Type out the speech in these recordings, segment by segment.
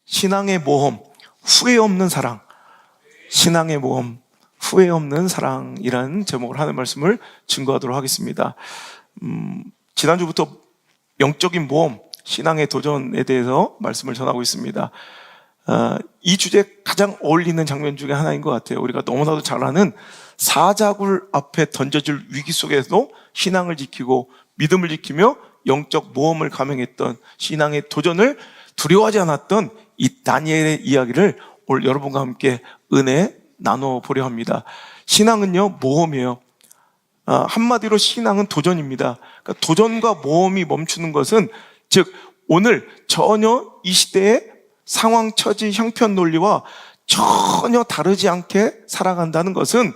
신앙의 모험, 후회 없는 사랑. 신앙의 모험, 후회 없는 사랑이라는 제목을 하는 말씀을 증거하도록 하겠습니다. 지난주부터 영적인 모험, 신앙의 도전에 대해서 말씀을 전하고 있습니다. 이 주제에 가장 어울리는 장면 중에 하나인 것 같아요. 우리가 너무나도 잘 아는 사자굴 앞에 던져질 위기 속에서도 신앙을 지키고 믿음을 지키며 영적 모험을 감행했던, 신앙의 도전을 두려워하지 않았던 이 다니엘의 이야기를 오늘 여러분과 함께 은혜 나눠보려 합니다. 신앙은요, 모험이에요. 한마디로 신앙은 도전입니다. 그러니까 도전과 모험이 멈추는 것은, 즉 오늘 전혀 이 시대의 상황, 처지, 형편 논리와 전혀 다르지 않게 살아간다는 것은,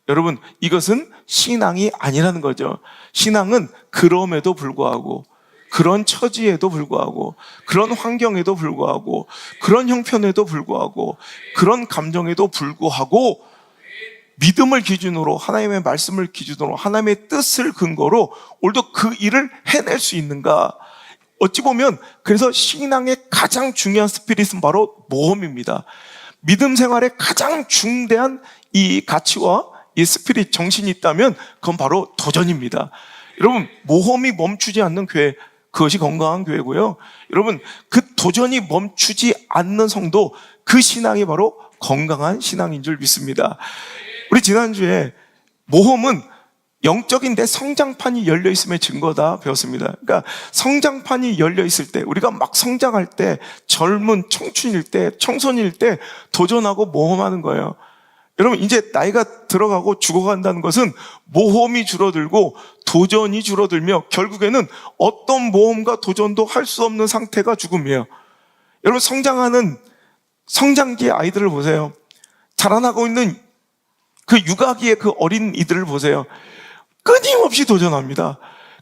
여러분, 이것은 신앙이 아니라는 거죠. 신앙은 그럼에도 불구하고, 그런 처지에도 불구하고, 그런 환경에도 불구하고, 그런 형편에도 불구하고, 그런 감정에도 불구하고 믿음을 기준으로, 하나님의 말씀을 기준으로, 하나님의 뜻을 근거로 오늘도 그 일을 해낼 수 있는가. 어찌 보면 그래서 신앙의 가장 중요한 스피릿은 바로 모험입니다. 믿음 생활의 가장 중대한 이 가치와 이 스피릿, 정신이 있다면 그건 바로 도전입니다. 여러분, 모험이 멈추지 않는 교회, 그것이 건강한 교회고요. 여러분, 그 도전이 멈추지 않는 성도, 그 신앙이 바로 건강한 신앙인 줄 믿습니다. 우리 지난주에 모험은 영적인 내 성장판이 열려있음의 증거다 배웠습니다. 그러니까 성장판이 열려있을 때, 우리가 막 성장할 때, 젊은 청춘일 때, 청소년일 때 도전하고 모험하는 거예요. 여러분, 이제 나이가 들어가고 죽어간다는 것은 모험이 줄어들고 도전이 줄어들며 결국에는 어떤 모험과 도전도 할 수 없는 상태가 죽음이에요. 여러분, 성장하는 성장기의 아이들을 보세요. 자라나고 있는 그 육아기의 그 어린 이들을 보세요. 끊임없이 도전합니다.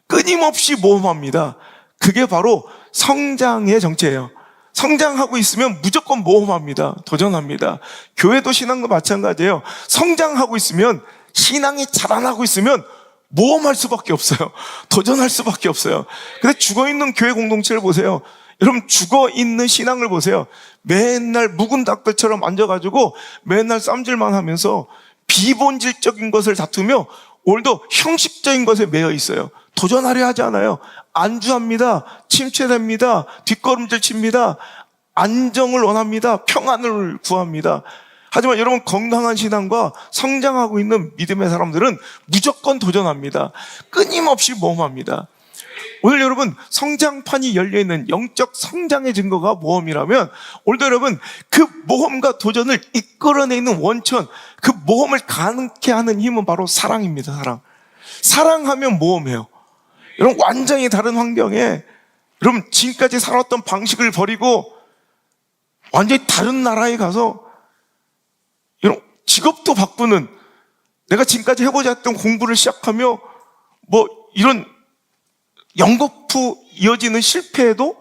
끊임없이 모험합니다. 그게 바로 성장의 정체예요. 성장하고 있으면 무조건 모험합니다. 도전합니다. 교회도 신앙도 마찬가지예요. 성장하고 있으면, 신앙이 자라나고 있으면 모험할 수밖에 없어요. 도전할 수밖에 없어요. 근데 죽어있는 교회 공동체를 보세요. 여러분, 죽어있는 신앙을 보세요. 맨날 묵은 닭들처럼 앉아가지고 맨날 쌈질만 하면서 비본질적인 것을 다투며 오늘도 형식적인 것에 매여 있어요. 도전하려 하지 않아요. 안주합니다. 침체됩니다. 뒷걸음질 칩니다. 안정을 원합니다. 평안을 구합니다. 하지만 여러분, 건강한 신앙과 성장하고 있는 믿음의 사람들은 무조건 도전합니다. 끊임없이 모험합니다. 오늘 여러분, 성장판이 열려있는 영적 성장의 증거가 모험이라면, 오늘도 여러분, 그 모험과 도전을 이끌어내는 원천, 그 모험을 가능케 하는 힘은 바로 사랑입니다. 사랑. 사랑하면 모험해요. 여러분, 완전히 다른 환경에, 여러분, 지금까지 살았던 방식을 버리고 완전히 다른 나라에 가서 여러분, 직업도 바꾸는, 내가 지금까지 해보자 했던 공부를 시작하며 이런 연거푸 이어지는 실패에도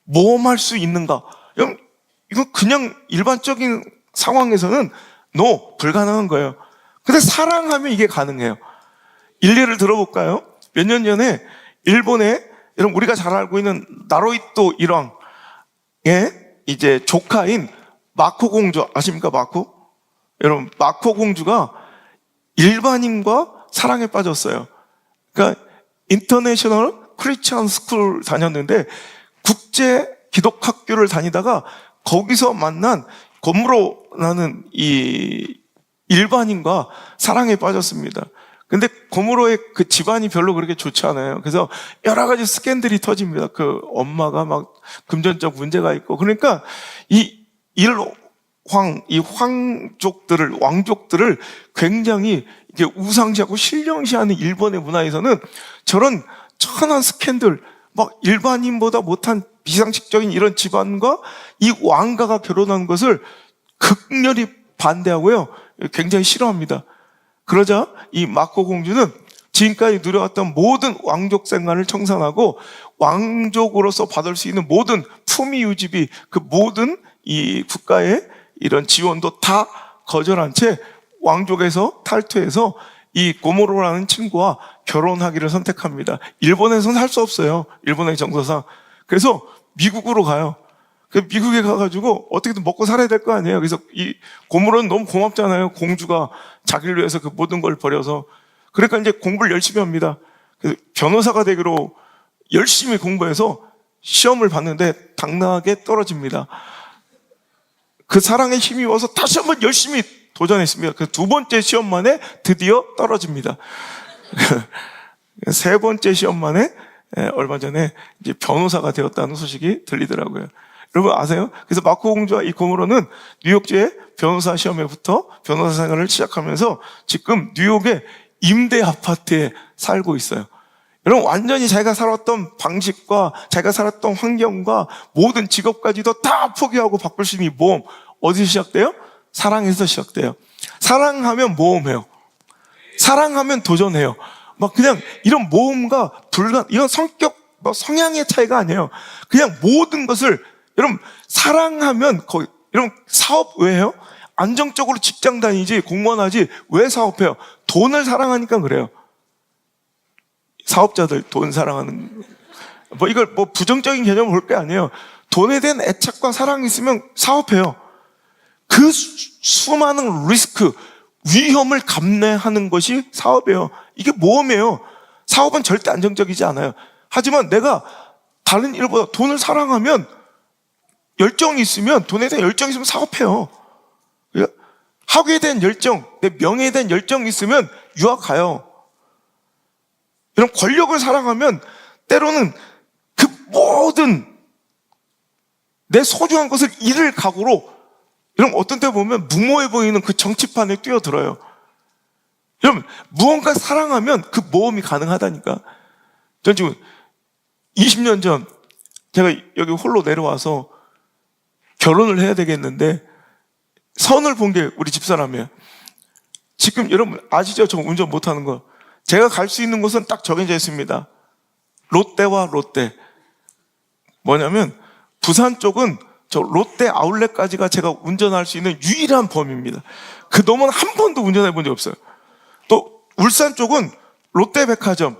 모험할 수 있는가? 여러분, 이건 그냥 일반적인 상황에서는 불가능한 거예요. 근데 사랑하면 이게 가능해요. 일례를 들어볼까요? 몇 년 전에 일본에, 여러분, 우리가 잘 알고 있는 나루히토 일왕의 이제 조카인 마코 공주 아십니까? 마코? 여러분, 마코 공주가 일반인과 사랑에 빠졌어요. 그러니까 인터내셔널 크리스천 스쿨 다녔는데 국제 기독학교를 다니다가 거기서 만난 고무로라는 이 일반인과 사랑에 빠졌습니다. 근데 고무로의 그 집안이 별로 그렇게 좋지 않아요. 그래서 여러 가지 스캔들이 터집니다. 그 엄마가 막 금전적 문제가 있고. 그러니까 이 왕족들을 굉장히 이게 우상시하고 신령시하는 일본의 문화에서는 저런 천한 스캔들, 막 일반인보다 못한 비상식적인 이런 집안과 이 왕가가 결혼한 것을 극렬히 반대하고요, 굉장히 싫어합니다. 그러자 이 마코 공주는 지금까지 누려왔던 모든 왕족 생활을 청산하고 왕족으로서 받을 수 있는 모든 품위 유지비, 그 모든 이 국가의 이런 지원도 다 거절한 채 왕족에서 탈퇴해서 이 고모로라는 친구와 결혼하기를 선택합니다. 일본에서는 할 수 없어요. 일본의 정서상. 그래서 미국으로 가요. 그 미국에 가가지고 어떻게든 먹고 살아야 될 거 아니에요. 그래서 이 고모는 너무 고맙잖아요. 공주가 자기를 위해서 그 모든 걸 버려서. 그러니까 이제 공부를 열심히 합니다. 그 변호사가 되기로 열심히 공부해서 시험을 봤는데 당당하게 떨어집니다. 그 사랑에 힘입어서 다시 한번 열심히 도전했습니다. 그 두 번째 시험 만에 드디어 떨어집니다. 세 번째 시험 만에 얼마 전에 이제 변호사가 되었다는 소식이 들리더라고요. 여러분 아세요? 그래서 마코 공주와 이 고모로는 뉴욕주의 변호사 시험에 붙어 변호사 생활을 시작하면서 지금 뉴욕의 임대 아파트에 살고 있어요. 여러분 완전히 자기가 살았던 방식과 자기가 살았던 환경과 모든 직업까지도 다 포기하고 바꿀 수 있는 이 모험 어디서 시작돼요? 사랑에서 시작돼요. 사랑하면 모험해요. 사랑하면 도전해요. 막 그냥 이런 모험과 이런 성격, 성향의 차이가 아니에요. 그냥 모든 것을 여러분 사랑하면 거의 이런 사업 왜 해요? 안정적으로 직장 다니지 공무원 하지 왜 사업해요? 돈을 사랑하니까 그래요. 사업자들 돈 사랑하는 이걸 부정적인 개념을 볼 게 아니에요. 돈에 대한 애착과 사랑이 있으면 사업해요. 그 수많은 리스크, 위험을 감내하는 것이 사업이에요. 이게 모험이에요. 사업은 절대 안정적이지 않아요. 하지만 내가 다른 일보다 돈을 사랑하면 열정이 있으면 돈에 대한 열정이 있으면 사업해요. 학위에 대한 열정, 내 명예에 대한 열정이 있으면 유학 가요. 이런 권력을 사랑하면 때로는 그 모든 내 소중한 것을 잃을 각오로 여러분 어떤 때 보면 무모해 보이는 그 정치판에 뛰어들어요. 여러분 무언가 사랑하면 그 모험이 가능하다니까. 전 지금 20년 전 제가 여기 홀로 내려와서 결혼을 해야 되겠는데 선을 본 게 우리 집사람이에요. 지금 여러분 아시죠? 저 운전 못하는 거. 제가 갈 수 있는 곳은 딱 정해져 있습니다. 롯데와 롯데. 뭐냐면 부산 쪽은 저 롯데 아울렛까지가 제가 운전할 수 있는 유일한 범위입니다. 그 넘어는 한 번도 운전해 본 적 없어요. 또 울산 쪽은 롯데백화점,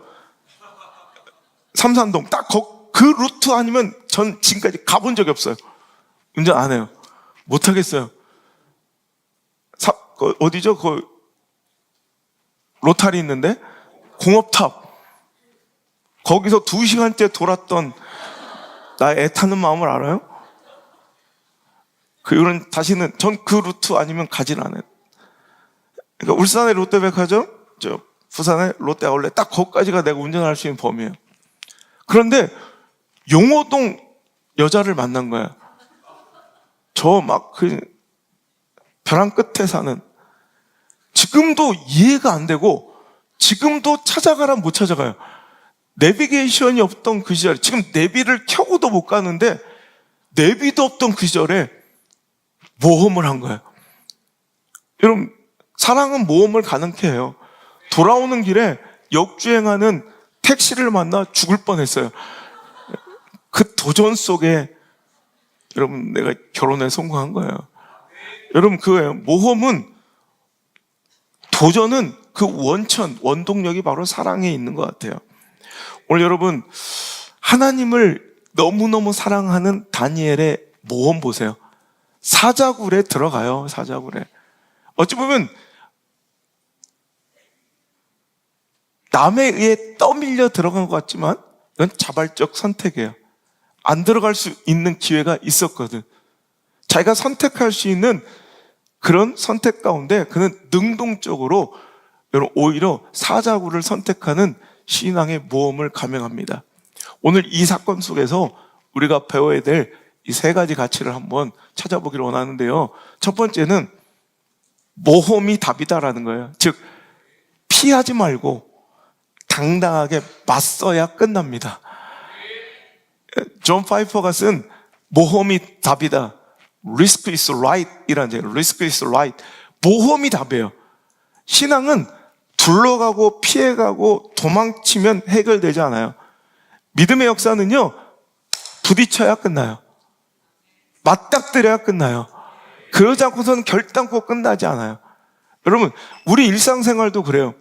삼산동 딱 그 루트 아니면 전 지금까지 가본 적이 없어요. 운전 안 해요. 못 하겠어요. 어디죠? 로타리 있는데 공업탑 거기서 2시간째 돌았던 나의 애타는 마음을 알아요? 그 이후로는 다시는 전 그 루트 아니면 가진 않아요. 그러니까 울산의 롯데백화점, 저 부산의 롯데 아울렛 딱 거기까지가 내가 운전할 수 있는 범위예요. 그런데 용호동 여자를 만난 거야. 저 막 그 벼랑 끝에 사는 지금도 이해가 안 되고 지금도 찾아가라 못 찾아가요. 내비게이션이 없던 그 시절에 지금 내비를 켜고도 못 가는데 내비도 없던 그 시절에 모험을 한 거예요. 여러분 사랑은 모험을 가능케 해요. 돌아오는 길에 역주행하는 택시를 만나 죽을 뻔했어요. 그 도전 속에 여러분 내가 결혼에 성공한 거예요. 여러분 그거예요. 모험은 도전은 그 원동력이 바로 사랑에 있는 것 같아요. 오늘 여러분 하나님을 너무너무 사랑하는 다니엘의 모험 보세요. 사자굴에 들어가요. 사자굴에. 어찌 보면 남에 의해 떠밀려 들어간 것 같지만 이건 자발적 선택이에요. 안 들어갈 수 있는 기회가 있었거든. 자기가 선택할 수 있는 그런 선택 가운데 그는 능동적으로 오히려 사자굴을 선택하는 신앙의 모험을 감행합니다. 오늘 이 사건 속에서 우리가 배워야 될 이 3가지 가치를 한번 찾아보기를 원하는데요. 첫 번째는 모험이 답이다라는 거예요. 즉 피하지 말고 당당하게 맞서야 끝납니다. 존 파이퍼가 쓴 모험이 답이다. Risk is right 이라는 제 Risk is right. 모험이 답이에요. 신앙은 둘러가고 피해가고 도망치면 해결되지 않아요. 믿음의 역사는요, 부딪혀야 끝나요. 맞닥뜨려야 끝나요. 그러지 않고서는 결단코 끝나지 않아요. 여러분, 우리 일상생활도 그래요.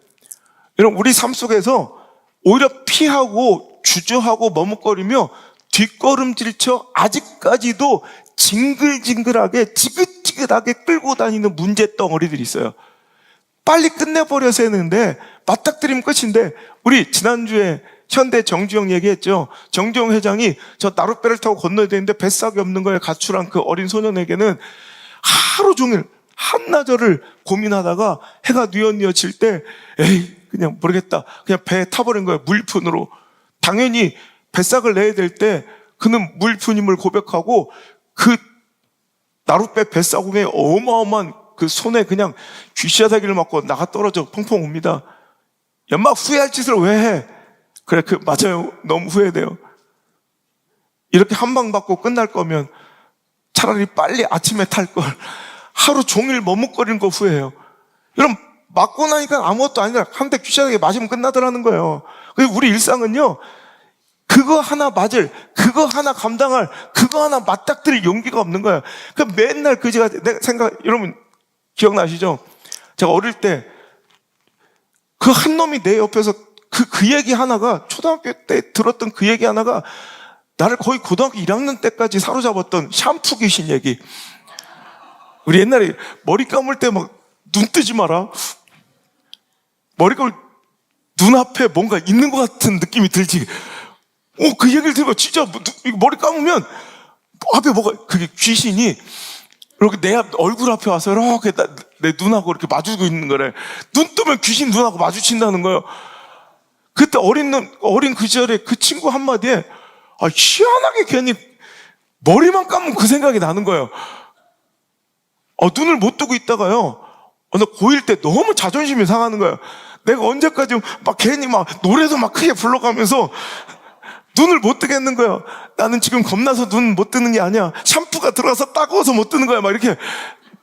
여러분, 우리 삶 속에서 오히려 피하고 주저하고 머뭇거리며 뒷걸음질쳐 아직까지도 징글징글하게 지긋지긋하게 끌고 다니는 문제 덩어리들이 있어요. 빨리 끝내버려서 했는데 맞닥뜨리면 끝인데, 우리 지난주에 현대 정주영 얘기했죠. 정주영 회장이 저 나룻배를 타고 건너야 되는데 뱃삭이 없는 거에 가출한 그 어린 소년에게는 하루 종일 한나절을 고민하다가 해가 뉘엿뉘엿질 때 에이 그냥 모르겠다, 그냥 배에 타버린 거예요. 무일푼으로. 당연히 뱃삭을 내야 될 때 그는 무일푼임을 고백하고 그 나룻배 뱃사공에 어마어마한 그 손에 그냥 귀시야사기를 맞고 나가 떨어져 펑펑 옵니다. 연막 후회할 짓을 왜 해? 그래, 맞아요. 너무 후회돼요. 이렇게 한 방 받고 끝날 거면 차라리 빨리 아침에 탈 걸. 하루 종일 머뭇거리는 거 후회해요. 여러분, 맞고 나니까 아무것도 아니라 한 대 귀시야사기 맞으면 끝나더라는 거예요. 우리 일상은요, 그거 하나 맞을, 그거 하나 감당할, 그거 하나 맞닥뜨릴 용기가 없는 거예요. 맨날 그지가, 내가 여러분, 기억나시죠? 제가 어릴 때 그 한 놈이 내 옆에서 그 얘기 하나가, 초등학교 때 들었던 그 얘기 하나가 나를 거의 고등학교 1학년 때까지 사로잡았던 샴푸 귀신 얘기. 우리 옛날에 머리 감을 때 막 눈 뜨지 마라. 머리 감을 눈앞에 뭔가 있는 것 같은 느낌이 들지. 그 얘기를 들으면 진짜 머리 감으면 앞에 뭐가, 그게 귀신이 이렇게 내 얼굴 앞에 와서 이렇게 내 눈하고 이렇게 마주고 있는 거래. 눈 뜨면 귀신 눈하고 마주친다는 거예요. 그때 어린 그 시절에 그 친구 한마디에 희한하게 괜히 머리만 감으면 그 생각이 나는 거예요. 눈을 못 뜨고 있다가요, 나 고1 때 너무 자존심이 상하는 거예요. 내가 언제까지 막 괜히 막 노래도 막 크게 불러가면서 눈을 못 뜨겠는 거예요. 나는 지금 겁나서 눈 못 뜨는 게 아니야. 샴푸가 들어가서 따가워서 못 뜨는 거야. 막 이렇게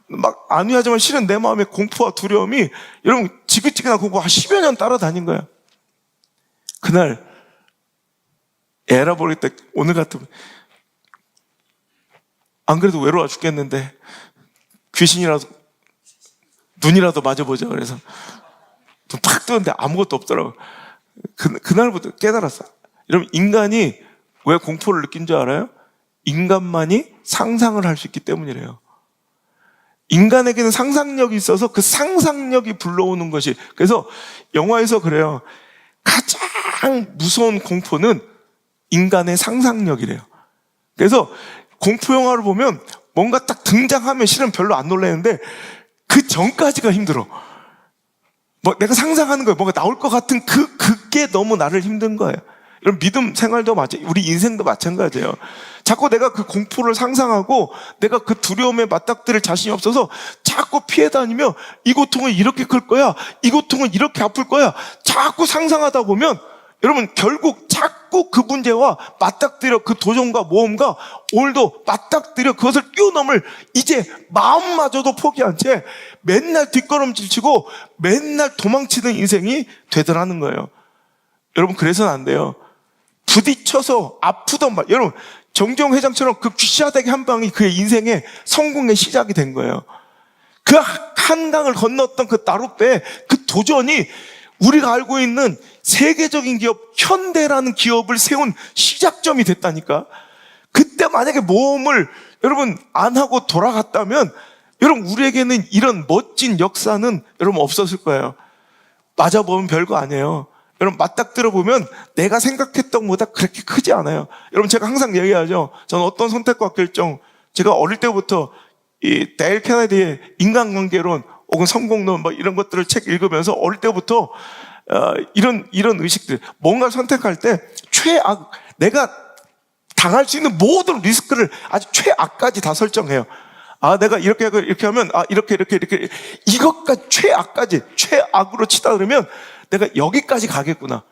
막 안위하지만 실은 내 마음의 공포와 두려움이, 여러분, 지긋지긋한 공포 한 10여 년 따라다닌 거야. 그날 에라 모르겠다. 오늘 같으면 안 그래도 외로워 죽겠는데 귀신이라도 눈이라도 맞아보자. 그래서 눈 팍 뜨는데 아무것도 없더라고. 그날부터 깨달았어. 여러분, 인간이 왜 공포를 느낀 줄 알아요? 인간만이 상상을 할 수 있기 때문이래요. 인간에게는 상상력이 있어서 그 상상력이 불러오는 것이, 그래서 영화에서 그래요. 가장 무서운 공포는 인간의 상상력이래요. 그래서 공포 영화를 보면 뭔가 딱 등장하면 실은 별로 안 놀라는데 그 전까지가 힘들어. 내가 상상하는 거예요. 뭔가 나올 것 같은 그게 너무 나를 힘든 거예요. 여러분, 믿음 생활도 우리 인생도 마찬가지예요. 자꾸 내가 그 공포를 상상하고 내가 그 두려움에 맞닥뜨릴 자신이 없어서 자꾸 피해 다니며 이 고통은 이렇게 클 거야, 이 고통은 이렇게 아플 거야, 자꾸 상상하다 보면 여러분, 결국 자꾸 그 문제와 맞닥뜨려, 그 도전과 모험과 오늘도 맞닥뜨려 그것을 뛰어넘을 이제 마음마저도 포기한 채 맨날 뒷걸음질 치고 맨날 도망치는 인생이 되더라는 거예요. 여러분, 그래서는 안 돼요. 부딪혀서 아프던 말, 여러분, 정주영 회장처럼 그 귀시야대기 한 방이 그의 인생의 성공의 시작이 된 거예요. 그 한강을 건넜던 그 나룻배, 그 도전이 우리가 알고 있는 세계적인 기업 현대라는 기업을 세운 시작점이 됐다니까. 그때 만약에 모험을 여러분 안 하고 돌아갔다면 여러분, 우리에게는 이런 멋진 역사는 여러분 없었을 거예요. 맞아보면 별거 아니에요. 여러분, 맞닥뜨려 보면 내가 생각했던 것보다 그렇게 크지 않아요. 여러분, 제가 항상 얘기하죠. 저는 어떤 선택과 결정, 제가 어릴 때부터 이 데일 케네디의 인간관계론 혹은 성공론 이런 것들을 책 읽으면서 어릴 때부터 이런 의식들, 뭔가를 선택할 때 최악, 내가 당할 수 있는 모든 리스크를 아주 최악까지 다 설정해요. 내가 이렇게 하면 이렇게 이것까지 최악으로 치다 그러면 내가 여기까지 가겠구나.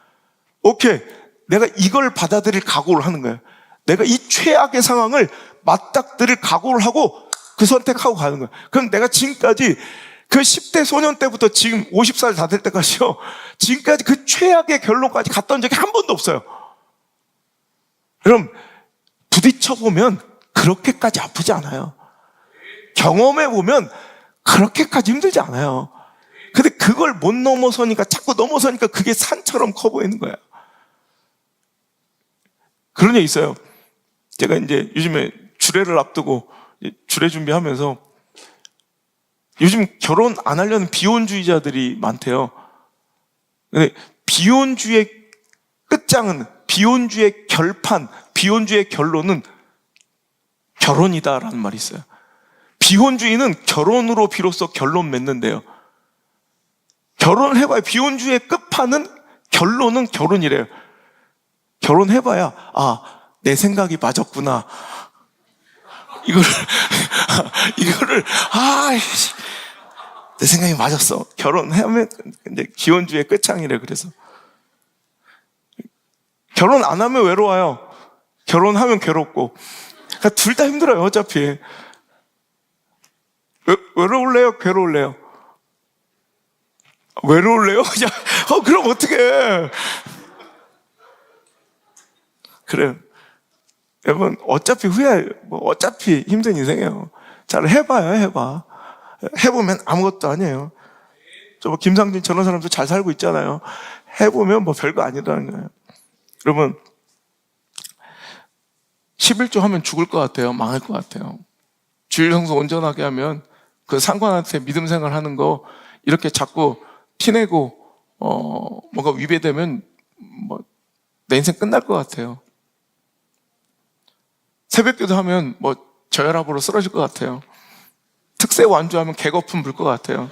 오케이, 내가 이걸 받아들일 각오를 하는 거예요. 내가 이 최악의 상황을 맞닥뜨릴 각오를 하고 그 선택하고 가는 거예요. 그럼 내가 지금까지 그 10대 소년 때부터 지금 50살 다 될 때까지요, 지금까지 그 최악의 결론까지 갔던 적이 한 번도 없어요. 여러분, 부딪혀보면 그렇게까지 아프지 않아요. 경험해보면 그렇게까지 힘들지 않아요. 근데 그걸 못 넘어서니까, 자꾸 넘어서니까 그게 산처럼 커 보이는 거예요. 그런 게 있어요. 제가 이제 요즘에 주례를 앞두고 주례 준비하면서 요즘 결혼 안 하려는 비혼주의자들이 많대요. 근데 비혼주의 끝장은, 비혼주의 결판, 비혼주의 결론은 결혼이다라는 말이 있어요. 비혼주의는 결혼으로 비로소 결론 맺는데요. 결혼을 해봐야, 비혼주의의 끝판은, 결론은 결혼이래요. 결혼해봐야 내 생각이 맞았구나, 이거를 내 생각이 맞았어. 결혼하면 이제 비혼주의의 끝장이래. 그래서 결혼 안 하면 외로워요. 결혼하면 괴롭고. 그러니까 둘 다 힘들어요. 어차피. 외로울래요? 괴로울래요? 외로울래요? 그냥 그럼 어떡해. 그래요. 여러분, 어차피 어차피 힘든 인생이에요. 잘 해봐요. 해보면 아무것도 아니에요. 김상진 저런 사람도 잘 살고 있잖아요. 해보면 별거 아니라는 거예요. 여러분, 11조 하면 죽을 것 같아요. 망할 것 같아요. 주일 성수 온전하게 하면 그 상관한테 믿음 생활 하는 거 이렇게 자꾸 티내고 뭔가 위배되면 내 인생 끝날 것 같아요. 새벽기도 하면 저혈압으로 쓰러질 것 같아요. 특세 완주하면 개거품 불 것 같아요.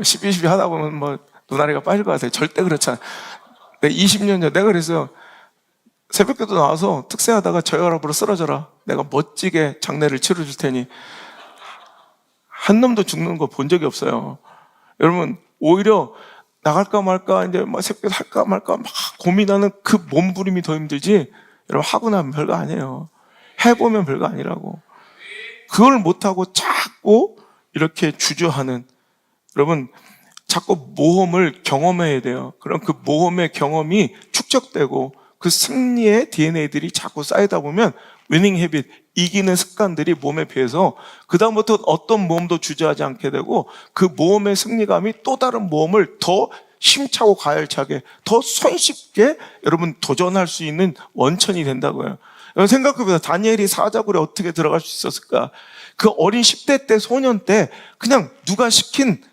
12 하다 보면 눈알이가 빠질 것 같아요. 절대 그렇지 않아요. 20년 전 내가 그래서 새벽기도 나와서 특세하다가 저혈압으로 쓰러져라, 내가 멋지게 장례를 치러줄 테니. 한 놈도 죽는 거 본 적이 없어요. 여러분, 오히려 나갈까 말까, 이제 새벽기도 할까 말까 막 고민하는 그 몸부림이 더 힘들지, 여러분, 하고 나면 별거 아니에요. 해보면 별거 아니라고. 그걸 못하고 자꾸 이렇게 주저하는, 여러분, 자꾸 모험을 경험해야 돼요. 그럼 그 모험의 경험이 축적되고 그 승리의 DNA들이 자꾸 쌓이다 보면 위닝 헤빗, 이기는 습관들이 몸에 배서 그다음부터 어떤 모험도 주저하지 않게 되고, 그 모험의 승리감이 또 다른 모험을 더 힘차고 가열차게, 더 손쉽게 여러분 도전할 수 있는 원천이 된다고요. 생각해보세요. 다니엘이 사자굴에 어떻게 들어갈 수 있었을까? 그 어린 10대 때, 소년 때 그냥 누가 시킨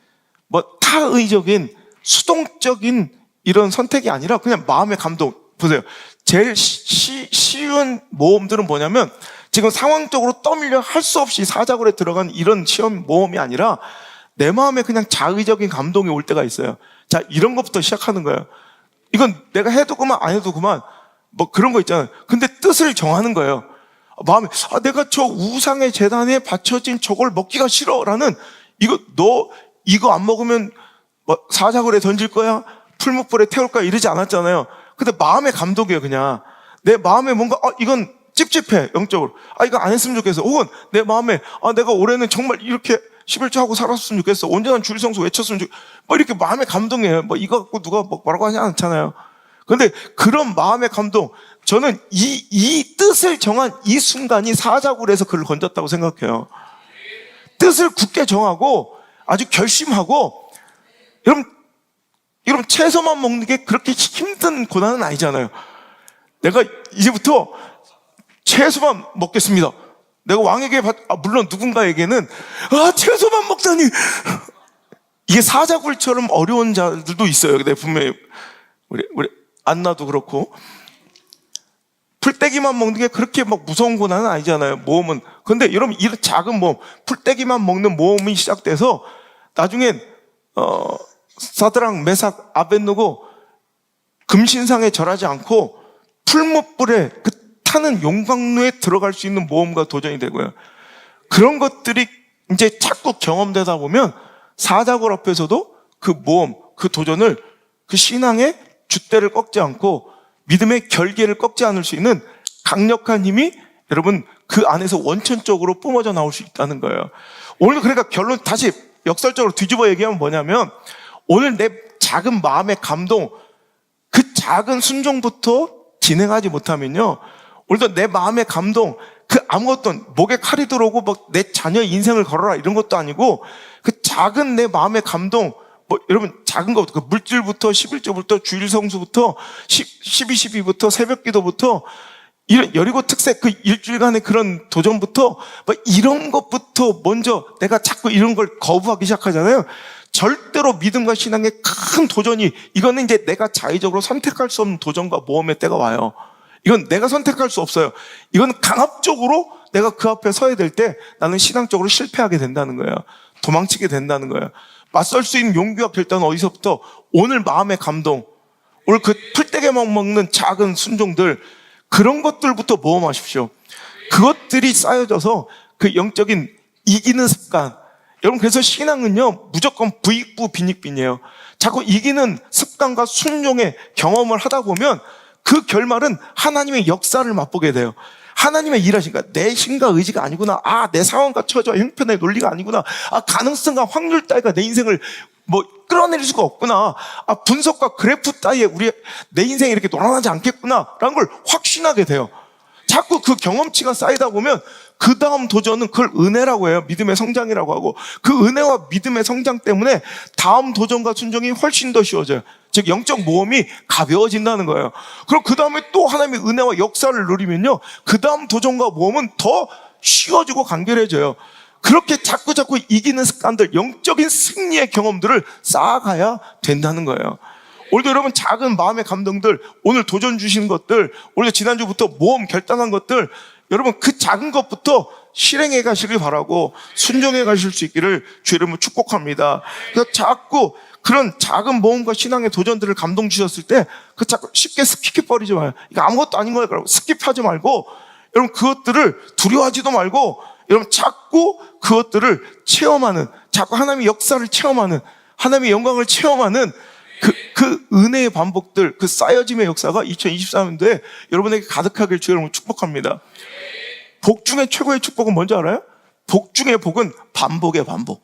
타의적인 수동적인 이런 선택이 아니라 그냥 마음의 감동. 보세요. 제일 쉬운 모험들은 뭐냐면, 지금 상황적으로 떠밀려 할 수 없이 사자굴에 들어간 이런 시험 모험이 아니라 내 마음에 그냥 자의적인 감동이 올 때가 있어요. 자, 이런 것부터 시작하는 거예요. 이건 내가 해도 그만 안 해도 그만 그런 거 있잖아요. 근데 뜻을 정하는 거예요. 마음에 내가 저 우상의 제단에 바쳐진 저걸 먹기가 싫어라는, 너 이거 안 먹으면 사자굴에 던질 거야? 풀무불에 태울 거야? 이러지 않았잖아요. 근데 마음의 감독이에요. 그냥 내 마음에 뭔가 이건 찝찝해, 영적으로. 이거 안 했으면 좋겠어. 혹은 내 마음에 내가 올해는 정말 이렇게 11조 하고 살았으면 좋겠어. 온전한 주일 성수 외쳤으면 좋겠어. 이렇게 마음의 감동이에요. 이거 갖고 누가 뭐라고 하지 않잖아요. 근데 그런 마음의 감동, 저는 이 뜻을 정한 이 순간이 사자굴에서 그를 건졌다고 생각해요. 뜻을 굳게 정하고 아주 결심하고, 여러분 채소만 먹는 게 그렇게 힘든 고난은 아니잖아요. 내가 이제부터 채소만 먹겠습니다. 내가 왕에게 물론 누군가에게는 채소만 먹다니, 이게 사자굴처럼 어려운 자들도 있어요. 근데 분명히 우리 안나도 그렇고, 풀떼기만 먹는 게 그렇게 무서운 고난은 아니잖아요, 모험은. 근데 여러분, 이런 작은 모험, 풀떼기만 먹는 모험이 시작돼서 나중엔 사드락, 메삭, 아벳느고 금신상에 절하지 않고 풀무불에 그 타는 용광로에 들어갈 수 있는 모험과 도전이 되고요. 그런 것들이 이제 자꾸 경험되다 보면 사자굴 앞에서도 그 모험, 그 도전을, 그 신앙의 줏대를 꺾지 않고 믿음의 결계를 꺾지 않을 수 있는 강력한 힘이 여러분 그 안에서 원천적으로 뿜어져 나올 수 있다는 거예요. 오늘 그러니까 결론, 다시 역설적으로 뒤집어 얘기하면 뭐냐면, 오늘 내 작은 마음의 감동, 그 작은 순종부터 진행하지 못하면요, 오늘도 내 마음의 감동, 그 아무것도, 목에 칼이 들어오고 내 자녀의 인생을 걸어라 이런 것도 아니고, 그 작은 내 마음의 감동, 여러분 작은 것부터, 그 물질부터 11조부터 주일 성수부터 12부터 새벽 기도부터 이런 여리고 특색 그 일주일간의 그런 도전부터 뭐 이런 것부터 먼저 내가 자꾸 이런 걸 거부하기 시작하잖아요. 절대로 믿음과 신앙의 큰 도전이, 이거는 이제 내가 자의적으로 선택할 수 없는 도전과 모험의 때가 와요. 이건 내가 선택할 수 없어요. 이건 강압적으로 내가 그 앞에 서야 될 때 나는 신앙적으로 실패하게 된다는 거예요. 도망치게 된다는 거예요. 맞설 수 있는 용기와 결단은 어디서부터? 오늘 마음의 감동, 오늘 그 풀떼기만 먹는 작은 순종들, 그런 것들부터 모험하십시오. 그것들이 쌓여져서 그 영적인 이기는 습관. 여러분, 그래서 신앙은요, 무조건 부익부 빈익빈이에요. 자꾸 이기는 습관과 순종의 경험을 하다 보면 그 결말은 하나님의 역사를 맛보게 돼요. 하나님의 일하시니까 내 힘과 의지가 아니구나. 아, 내 상황과 처저 형편의 논리가 아니구나. 아, 가능성과 확률 따위가 내 인생을 뭐 끌어내릴 수가 없구나. 아, 분석과 그래프 따위에 내 인생이 이렇게 놀아나지 않겠구나 라는 걸 확신하게 돼요. 자꾸 그 경험치가 쌓이다 보면 그 다음 도전은 그걸 은혜라고 해요. 믿음의 성장이라고 하고, 그 은혜와 믿음의 성장 때문에 다음 도전과 순종이 훨씬 더 쉬워져요. 즉 영적 모험이 가벼워진다는 거예요. 그럼 그 다음에 또 하나님의 은혜와 역사를 누리면요, 그 다음 도전과 모험은 더 쉬워지고 간결해져요. 그렇게 자꾸 이기는 습관들, 영적인 승리의 경험들을 쌓아가야 된다는 거예요. 오늘도 여러분 작은 마음의 감동들, 오늘 도전 주신 것들, 오늘 지난주부터 모험 결단한 것들, 여러분 그 작은 것부터 실행해 가시길 바라고 순종해 가실 수 있기를 주 이름으로 축복합니다. 그래서 자꾸 그런 작은 모험과 신앙의 도전들을 감동 주셨을 때 그 자꾸 쉽게 스킵 버리지 마요. 이거 아무것도 아닌 거예요. 스킵하지 말고 여러분 그것들을 두려워하지도 말고 여러분 자꾸 그것들을 체험하는, 자꾸 하나님의 역사를 체험하는, 하나님의 영광을 체험하는 그 은혜의 반복들, 그 쌓여짐의 역사가 2023년도에 여러분에게 가득하길 주 여러분 축복합니다. 복 중에 최고의 축복은 뭔지 알아요? 복 중의 복은 반복의 반복.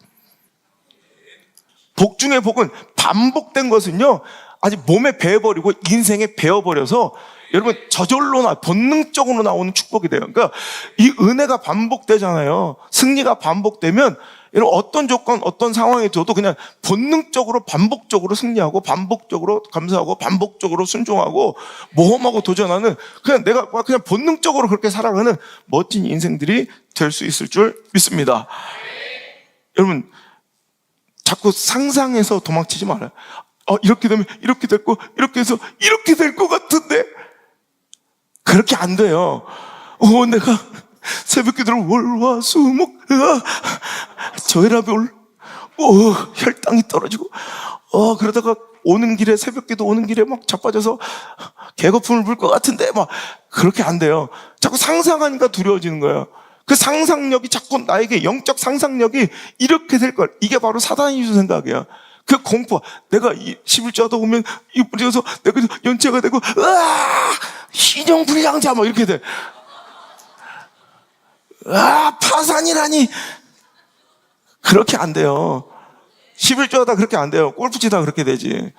복 중의 복은 반복된 것은요, 아직 몸에 배어버리고 인생에 배어버려서 여러분 저절로 본능적으로 나오는 축복이 돼요. 그러니까 이 은혜가 반복되잖아요. 승리가 반복되면 여러분 어떤 조건, 어떤 상황에 둬도 그냥 본능적으로 반복적으로 승리하고 반복적으로 감사하고 반복적으로 순종하고 모험하고 도전하는, 그냥 내가 그냥 본능적으로 그렇게 살아가는 멋진 인생들이 될 수 있을 줄 믿습니다. 여러분 자꾸 상상해서 도망치지 말아요. 이렇게 되면 이렇게 될 거, 이렇게 해서 이렇게 될 것 같은데 그렇게 안 돼요. 내가 새벽기도를 월화수목 저혈압이 혈당이 떨어지고 그러다가 오는 길에 새벽기도 오는 길에 막 자빠져서 개거품을 불 것 같은데 막 그렇게 안 돼요. 자꾸 상상하니까 두려워지는 거예요. 그 상상력이 자꾸 나에게 영적 상상력이 이렇게 될 걸, 이게 바로 사단이 준 생각이야. 그 공포, 내가 11조 하다 보면 이분에서 내가 연체가 되고 신용불량자 막 이렇게 돼. 파산이라니. 그렇게 안 돼요. 11조 하다 그렇게 안 돼요. 골프 치다 그렇게 되지.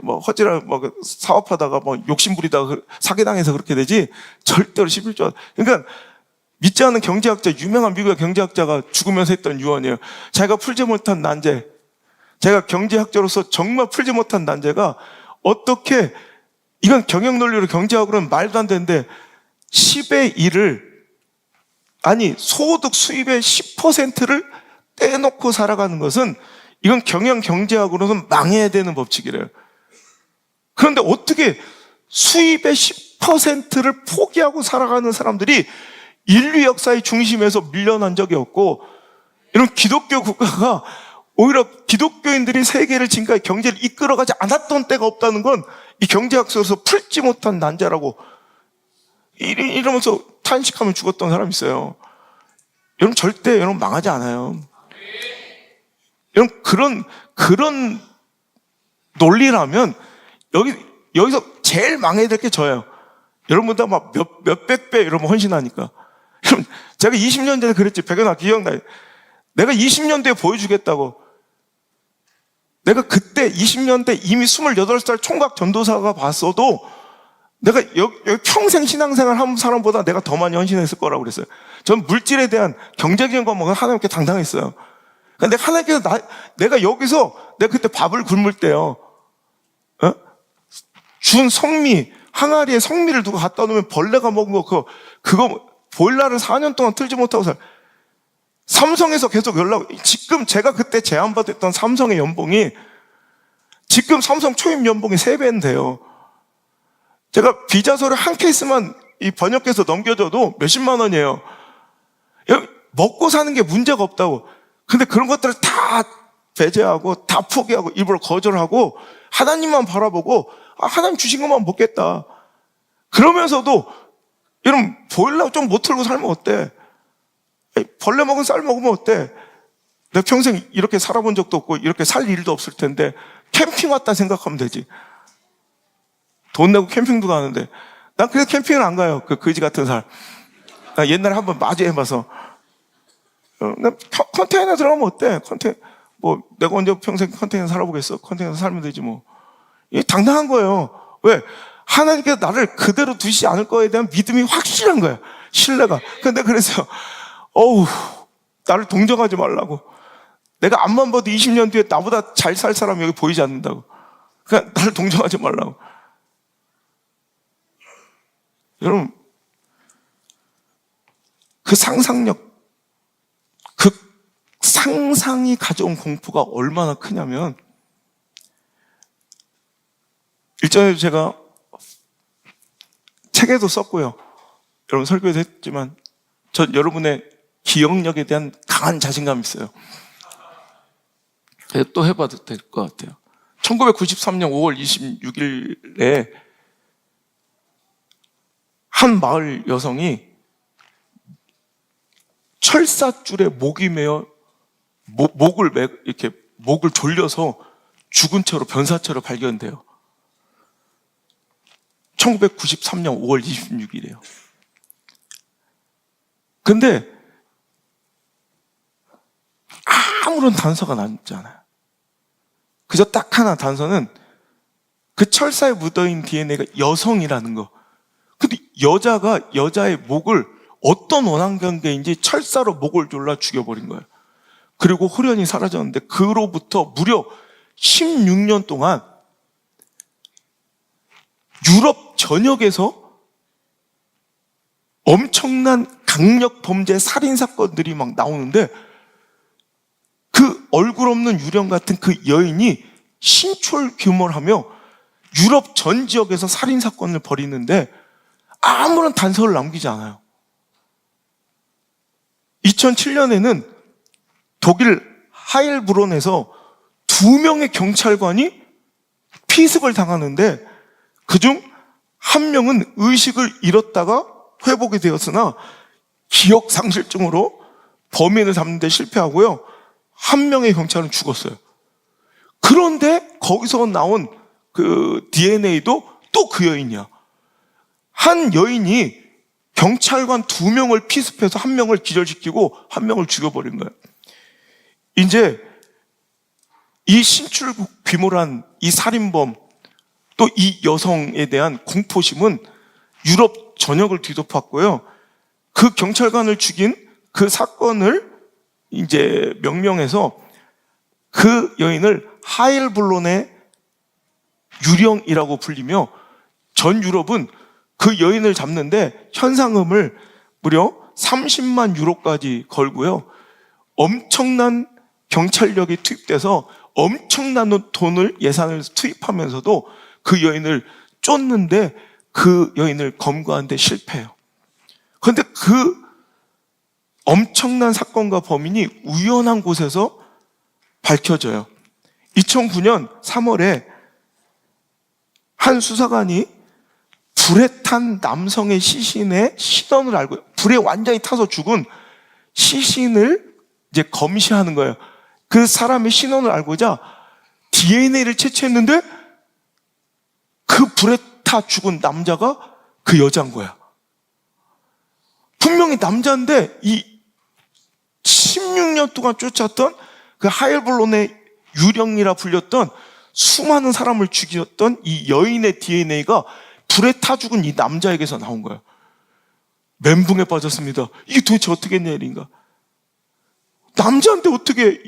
뭐 허지라 뭐 사업하다가 뭐 욕심부리다가 사기당해서 그렇게 되지. 절대로 11조. 그러니까 믿지 않는 경제학자, 유명한 미국의 경제학자가 죽으면서 했던 유언이에요. 자기가 풀지 못한 난제, 제가 경제학자로서 정말 풀지 못한 난제가 어떻게, 이건 경영논리로 경제학으로는 말도 안 되는데 10의 1을, 아니 소득 수입의 10%를 떼놓고 살아가는 것은, 이건 경영경제학으로는 망해야 되는 법칙이래요. 그런데 어떻게 수입의 10%를 포기하고 살아가는 사람들이 인류 역사의 중심에서 밀려난 적이 없고, 이런 기독교 국가가 오히려 기독교인들이 세계를 지금까지 경제를 이끌어가지 않았던 때가 없다는 건 이 경제학에서 풀지 못한 난제라고 이러면서 탄식하면 죽었던 사람이 있어요. 여러분 절대 여러분 망하지 않아요. 여러분 그런 논리라면 여기서 제일 망해야 될 게 저예요. 여러분보다 막 몇백 배 여러분 헌신하니까. 여러분 제가 20년 전에 그랬지. 백연아 기억나요? 내가 20년대에 보여주겠다고. 내가 그때 20년대 이미 28살 총각 전도사가 봤어도 내가 여기 평생 신앙생활 한 사람보다 내가 더 많이 헌신했을 거라고 그랬어요. 전 물질에 대한 경제적인 것만 하나님께 당당했어요. 그러니까 내가 하나님께서 내가 여기서 내가 그때 밥을 굶을 때요, 준 성미 항아리에 성미를 누가 갖다 놓으면 벌레가 먹은 거, 그거 보일러를 4년 동안 틀지 못하고 삼성에서 계속 지금 제가 그때 제안받았던 삼성의 연봉이 지금 삼성 초임 연봉이 3배인데요. 제가 비자서를 한 케이스만 이 번역해서 넘겨줘도 몇십만 원이에요. 먹고 사는 게 문제가 없다고. 근데 그런 것들을 다 배제하고 다 포기하고 일부러 거절하고 하나님만 바라보고 하나님 주신 것만 먹겠다. 그러면서도 여러분 보일러 좀 못 틀고 살면 어때? 벌레 먹은 쌀 먹으면 어때? 내가 평생 이렇게 살아본 적도 없고 이렇게 살 일도 없을 텐데 캠핑 왔다 생각하면 되지. 돈 내고 캠핑도 가는데 난 그래서 캠핑을 안 가요. 그 거지 같은 살. 나 옛날에 한번 맞이해봐서 나 컨테이너 들어가면 어때? 뭐 내가 언제 평생 컨테이너 살아보겠어? 컨테이너 살면 되지 뭐. 이게 당당한 거예요. 왜? 하나님께서 나를 그대로 두시지 않을 거에 대한 믿음이 확실한 거야. 신뢰가. 근데 그래서 나를 동정하지 말라고. 내가 앞만 봐도 20년 뒤에 나보다 잘 살 사람이 여기 보이지 않는다고. 그러니까 나를 동정하지 말라고. 여러분, 그 상상력, 그 상상이 가져온 공포가 얼마나 크냐면, 일전에도 제가 책에도 썼고요. 여러분 설교도 했지만, 전 여러분의 기억력에 대한 강한 자신감이 있어요. 또 해봐도 될 것 같아요. 1993년 5월 26일에 한 마을 여성이 철사줄에 목이 매어 목을 졸려서 죽은 채로 변사체로 발견돼요. 1993년 5월 26일이에요. 근데 아무런 단서가 남지 않아요. 그저 딱 하나 단서는 그 철사에 묻어있는 DNA가 여성이라는 거. 근데 여자가 여자의 목을 어떤 원한관계인지 철사로 목을 졸라 죽여버린 거예요. 그리고 홀연히 사라졌는데 그로부터 무려 16년 동안 유럽 전역에서 엄청난 강력 범죄 살인 사건들이 막 나오는데 그 얼굴 없는 유령 같은 그 여인이 신철규모하며 유럽 전 지역에서 살인 사건을 벌이는데 아무런 단서를 남기지 않아요. 2007년에는 독일 하일브론에서 2명의 경찰관이 피습을 당하는데 그중 한 명은 의식을 잃었다가 회복이 되었으나 기억 상실증으로 범인을 잡는 데 실패하고요. 한 명의 경찰은 죽었어요. 그런데 거기서 나온 그 DNA도 또 그 여인이야. 한 여인이 경찰관 2명을 피습해서 한 명을 기절시키고 한 명을 죽여버린 거예요. 이제 이 신출귀몰한 이 살인범 또 이 여성에 대한 공포심은 유럽 전역을 뒤덮었고요. 그 경찰관을 죽인 그 사건을 이제 명명해서 그 여인을 하일블론의 유령이라고 불리며 전 유럽은 그 여인을 잡는데 현상금을 무려 30만 유로까지 걸고요. 엄청난 경찰력이 투입돼서 엄청난 돈을 예산을 투입하면서도 그 여인을 쫓는데 그 여인을 검거하는데 실패해요. 그런데 그 엄청난 사건과 범인이 우연한 곳에서 밝혀져요. 2009년 3월에 한 수사관이 불에 탄 남성의 시신의 신원을 알고 불에 완전히 타서 죽은 시신을 이제 검시하는 거예요. 그 사람의 신원을 알고자 DNA를 채취했는데 그 불에 타 죽은 남자가 그 여자인 거야. 분명히 남자인데 이 16년 동안 쫓았던 그 하일블론의 유령이라 불렸던 수많은 사람을 죽였던 이 여인의 DNA가 불에 타 죽은 이 남자에게서 나온 거예요. 멘붕에 빠졌습니다. 이게 도대체 어떻게 된 일인가? 남자인데 어떻게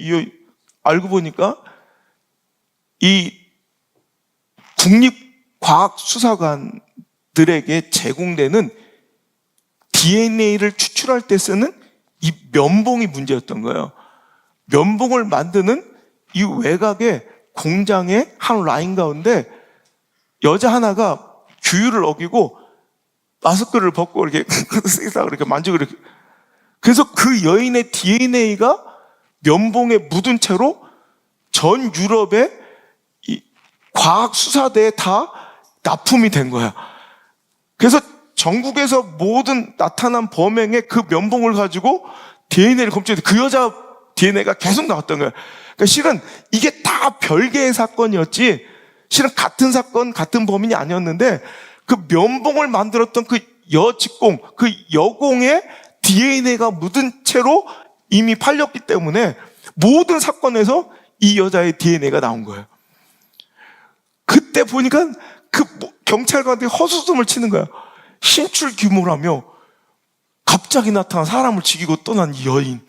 알고 보니까 이 국립과학수사관의 여자들에게 제공되는 DNA를 추출할 때 쓰는 이 면봉이 문제였던 거예요. 면봉을 만드는 이 외곽의 공장의 한 라인 가운데 여자 하나가 규율을 어기고 마스크를 벗고 이렇게 이렇게 만지고 이렇게, 그래서 그 여인의 DNA가 면봉에 묻은 채로 전 유럽의 이 과학 수사대에 다 납품이 된 거야. 그래서 전국에서 모든 나타난 범행의 그 면봉을 가지고 DNA를 검출했는데 그 여자 DNA가 계속 나왔던 거야. 그러니까 실은 이게 다 별개의 사건이었지, 실은 같은 사건, 같은 범인이 아니었는데, 그 면봉을 만들었던 그 여직공, 그 여공의 DNA가 묻은 채로 이미 팔렸기 때문에 모든 사건에서 이 여자의 DNA가 나온 거예요. 그때 보니까 그 경찰관들이 헛웃음을 치는 거야. 신출 규모라며 갑자기 나타난 사람을 죽이고 떠난 이 여인.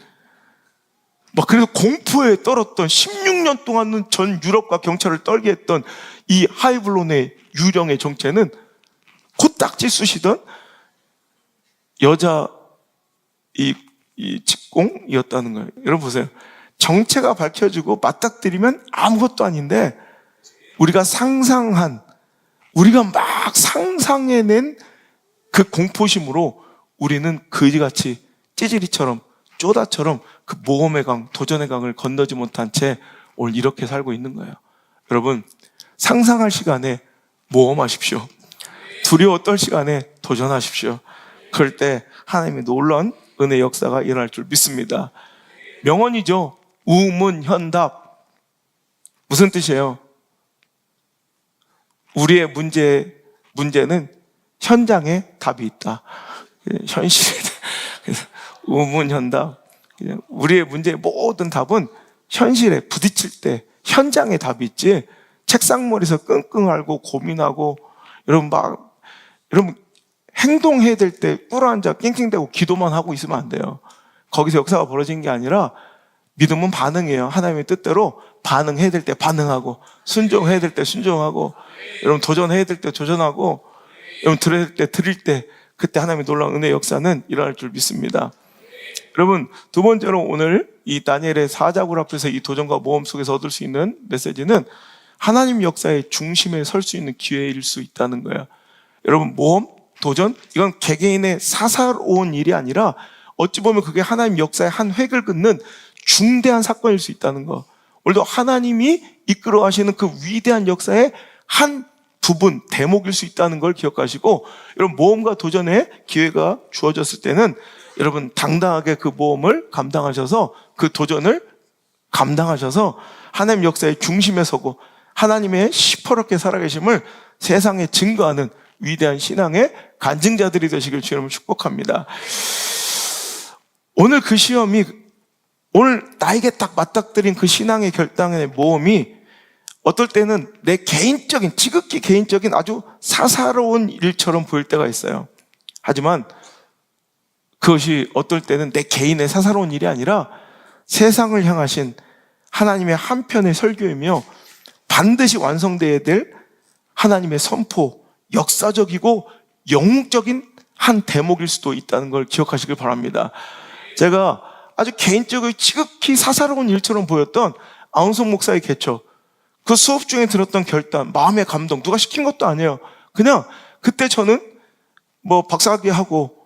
막 그래서 공포에 떨었던 16년 동안은 전 유럽과 경찰을 떨게 했던 이 하이블론의 유령의 정체는 코딱지 쑤시던 여자 이 직공이었다는 거예요. 여러분 보세요. 정체가 밝혀지고 맞닥뜨리면 아무것도 아닌데, 우리가 막 상상해낸 그 공포심으로 우리는 그지같이 찌질이처럼 쪼다처럼 그 모험의 강, 도전의 강을 건너지 못한 채 오늘 이렇게 살고 있는 거예요. 여러분, 상상할 시간에 모험하십시오. 두려워 떨 시간에 도전하십시오. 그럴 때 하나님의 놀라운 은혜 역사가 일어날 줄 믿습니다. 명언이죠. 우문현답. 무슨 뜻이에요? 우리의 문제는 현장에 답이 있다. 현실에 우문현답. 우리의 문제의 모든 답은 현실에 부딪힐 때 현장에 답이 있지, 책상머리에서 끙끙 앓고 고민하고, 여러분 행동해야 될 때 꿇어앉아 낑낑대고 기도만 하고 있으면 안 돼요. 거기서 역사가 벌어진 게 아니라, 믿음은 반응이에요. 하나님의 뜻대로 반응해야 될 때 반응하고, 순종해야 될 때 순종하고, 여러분 도전해야 될 때 도전하고, 여러분 드릴 때 드릴 때, 그때 하나님의 놀라운 은혜 역사는 일어날 줄 믿습니다. 여러분, 두 번째로 오늘 이 다니엘의 사자굴 앞에서 이 도전과 모험 속에서 얻을 수 있는 메시지는 하나님 역사의 중심에 설 수 있는 기회일 수 있다는 거예요. 여러분, 모험, 도전, 이건 개개인의 사사로운 일이 아니라 어찌 보면 그게 하나님 역사의 한 획을 긋는 중대한 사건일 수 있다는 거. 오늘도 하나님이 이끌어 가시는 그 위대한 역사의 한 부분, 대목일 수 있다는 걸 기억하시고, 여러분 모험과 도전의 기회가 주어졌을 때는 여러분 당당하게 그 모험을 감당하셔서, 그 도전을 감당하셔서 하나님 역사의 중심에 서고 하나님의 시퍼렇게 살아계심을 세상에 증거하는 위대한 신앙의 간증자들이 되시길 주님을 축복합니다. 오늘 그 시험이, 오늘 나에게 딱 맞닥뜨린 그 신앙의 결단의 모험이 어떨 때는 내 개인적인, 지극히 개인적인 아주 사사로운 일처럼 보일 때가 있어요. 하지만 그것이 어떨 때는 내 개인의 사사로운 일이 아니라 세상을 향하신 하나님의 한편의 설교이며 반드시 완성되어야 될 하나님의 선포, 역사적이고 영적인 한 대목일 수도 있다는 걸 기억하시길 바랍니다. 제가 아주 개인적으로 지극히 사사로운 일처럼 보였던 아운성 목사의 개척, 그 수업 중에 들었던 결단, 마음의 감동, 누가 시킨 것도 아니에요. 그냥 그때 저는 뭐 박사학위 하고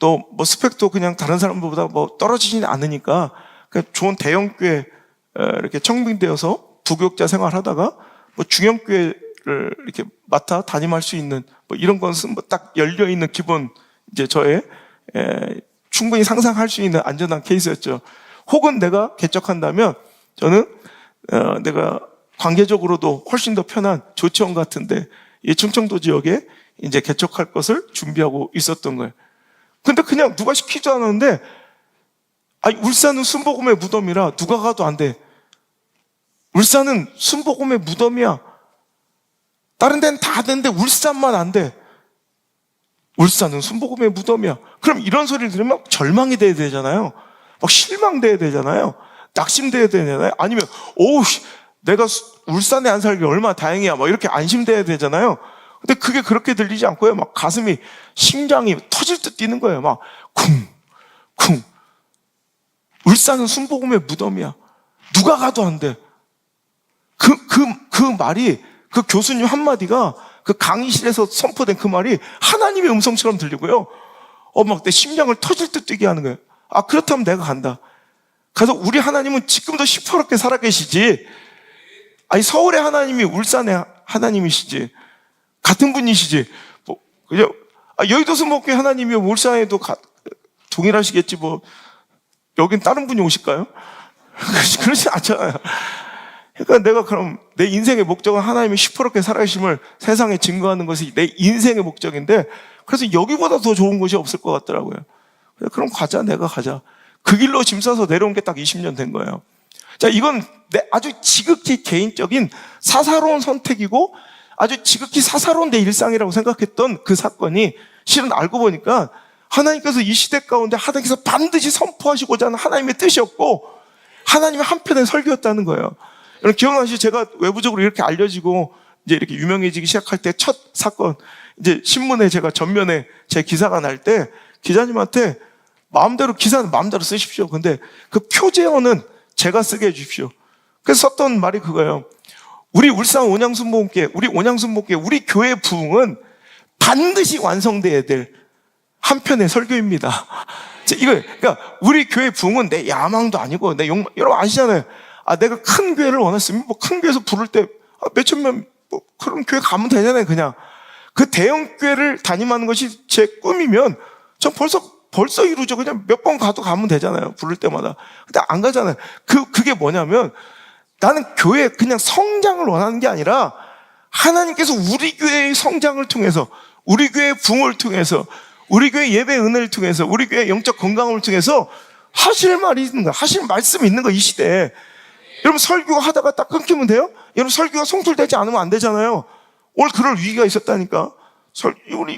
또 뭐 스펙도 그냥 다른 사람들보다 뭐 떨어지지는 않으니까 그냥 좋은 대형교회 이렇게 청빙되어서 부교육자 생활하다가 뭐 중형교회를 이렇게 맡아 담임할 수 있는 뭐 이런 것은 뭐 딱 열려 있는 기본, 이제 저의 충분히 상상할 수 있는 안전한 케이스였죠. 혹은 내가 개척한다면 저는 내가 관계적으로도 훨씬 더 편한 조치원 같은데 이 충청도 지역에 이제 개척할 것을 준비하고 있었던 거예요. 근데 그냥 누가 시키지도 않았는데, 울산은 순복음의 무덤이라 누가 가도 안 돼. 울산은 순복음의 무덤이야. 다른 데는 다 되는데 울산만 안 돼. 울산은 순복음의 무덤이야. 그럼 이런 소리를 들으면 절망이 돼야 되잖아요. 막 실망돼야 되잖아요. 낙심돼야 되잖아요. 아니면 내가 울산에 안 살기 얼마나 다행이야, 막 이렇게 안심돼야 되잖아요. 근데 그게 그렇게 들리지 않고요. 막 가슴이, 심장이 터질 듯 뛰는 거예요. 막 쿵, 쿵. 울산은 순복음의 무덤이야. 누가 가도 안 돼. 그 말이, 그 교수님 한마디가 그 강의실에서 선포된 그 말이 하나님의 음성처럼 들리고요. 막 내 심장을 터질 듯 뛰게 하는 거예요. 아, 그렇다면 내가 간다. 그래서 우리 하나님은 지금도 시퍼렇게 살아계시지. 아니, 서울의 하나님이 울산의 하나님이시지. 같은 분이시지. 그죠? 여의도 수목회 하나님이 울산에도 동일하시겠지. 여긴 다른 분이 오실까요? 그렇지 않잖아요. 그러니까 내가 그럼 내 인생의 목적은 하나님이 시퍼렇게 살아계심을 세상에 증거하는 것이 내 인생의 목적인데, 그래서 여기보다 더 좋은 곳이 없을 것 같더라고요. 그럼 가자, 내가 가자. 그 길로 짐 싸서 내려온 게 딱 20년 된 거예요. 자, 이건 아주 지극히 개인적인 사사로운 선택이고 아주 지극히 사사로운 내 일상이라고 생각했던 그 사건이 실은 알고 보니까 하나님께서 이 시대 가운데 하나님께서 반드시 선포하시고자 하는 하나님의 뜻이었고 하나님의 한편의 설교였다는 거예요. 여러분 기억나시죠? 제가 외부적으로 이렇게 알려지고 이제 이렇게 유명해지기 시작할 때 첫 사건, 이제 신문에 제가 전면에 제 기사가 날 때 기자님한테 마음대로 기사는 마음대로 쓰십시오. 근데 그 표제어는 제가 쓰게 해주십시오. 그래서 썼던 말이 그거예요. 우리 울산 온양순복음교회, 우리 교회 부흥은 반드시 완성돼야 될 한편의 설교입니다. 그러니까 우리 교회 부흥은 내 야망도 아니고 내 욕망. 여러분 아시잖아요. 내가 큰 교회를 원했으면 큰 교회에서 부를 때 몇천 명 그런 교회 가면 되잖아요. 그냥 그 대형 교회를 담임하는 것이 제 꿈이면 전 벌써 이루죠. 그냥 몇 번 가면 되잖아요. 부를 때마다. 근데 안 가잖아요. 그게 뭐냐면 나는 교회 그냥 성장을 원하는 게 아니라 하나님께서 우리 교회의 성장을 통해서, 우리 교회의 부흥을 통해서, 우리 교회 예배 은혜를 통해서, 우리 교회 영적 건강을 통해서 하실 말이 있는 거야. 하실 말씀이 있는 거야, 이 시대에. 여러분 설교가 하다가 딱 끊기면 돼요? 여러분 설교가 송출되지 않으면 안 되잖아요. 오늘 그럴 위기가 있었다니까.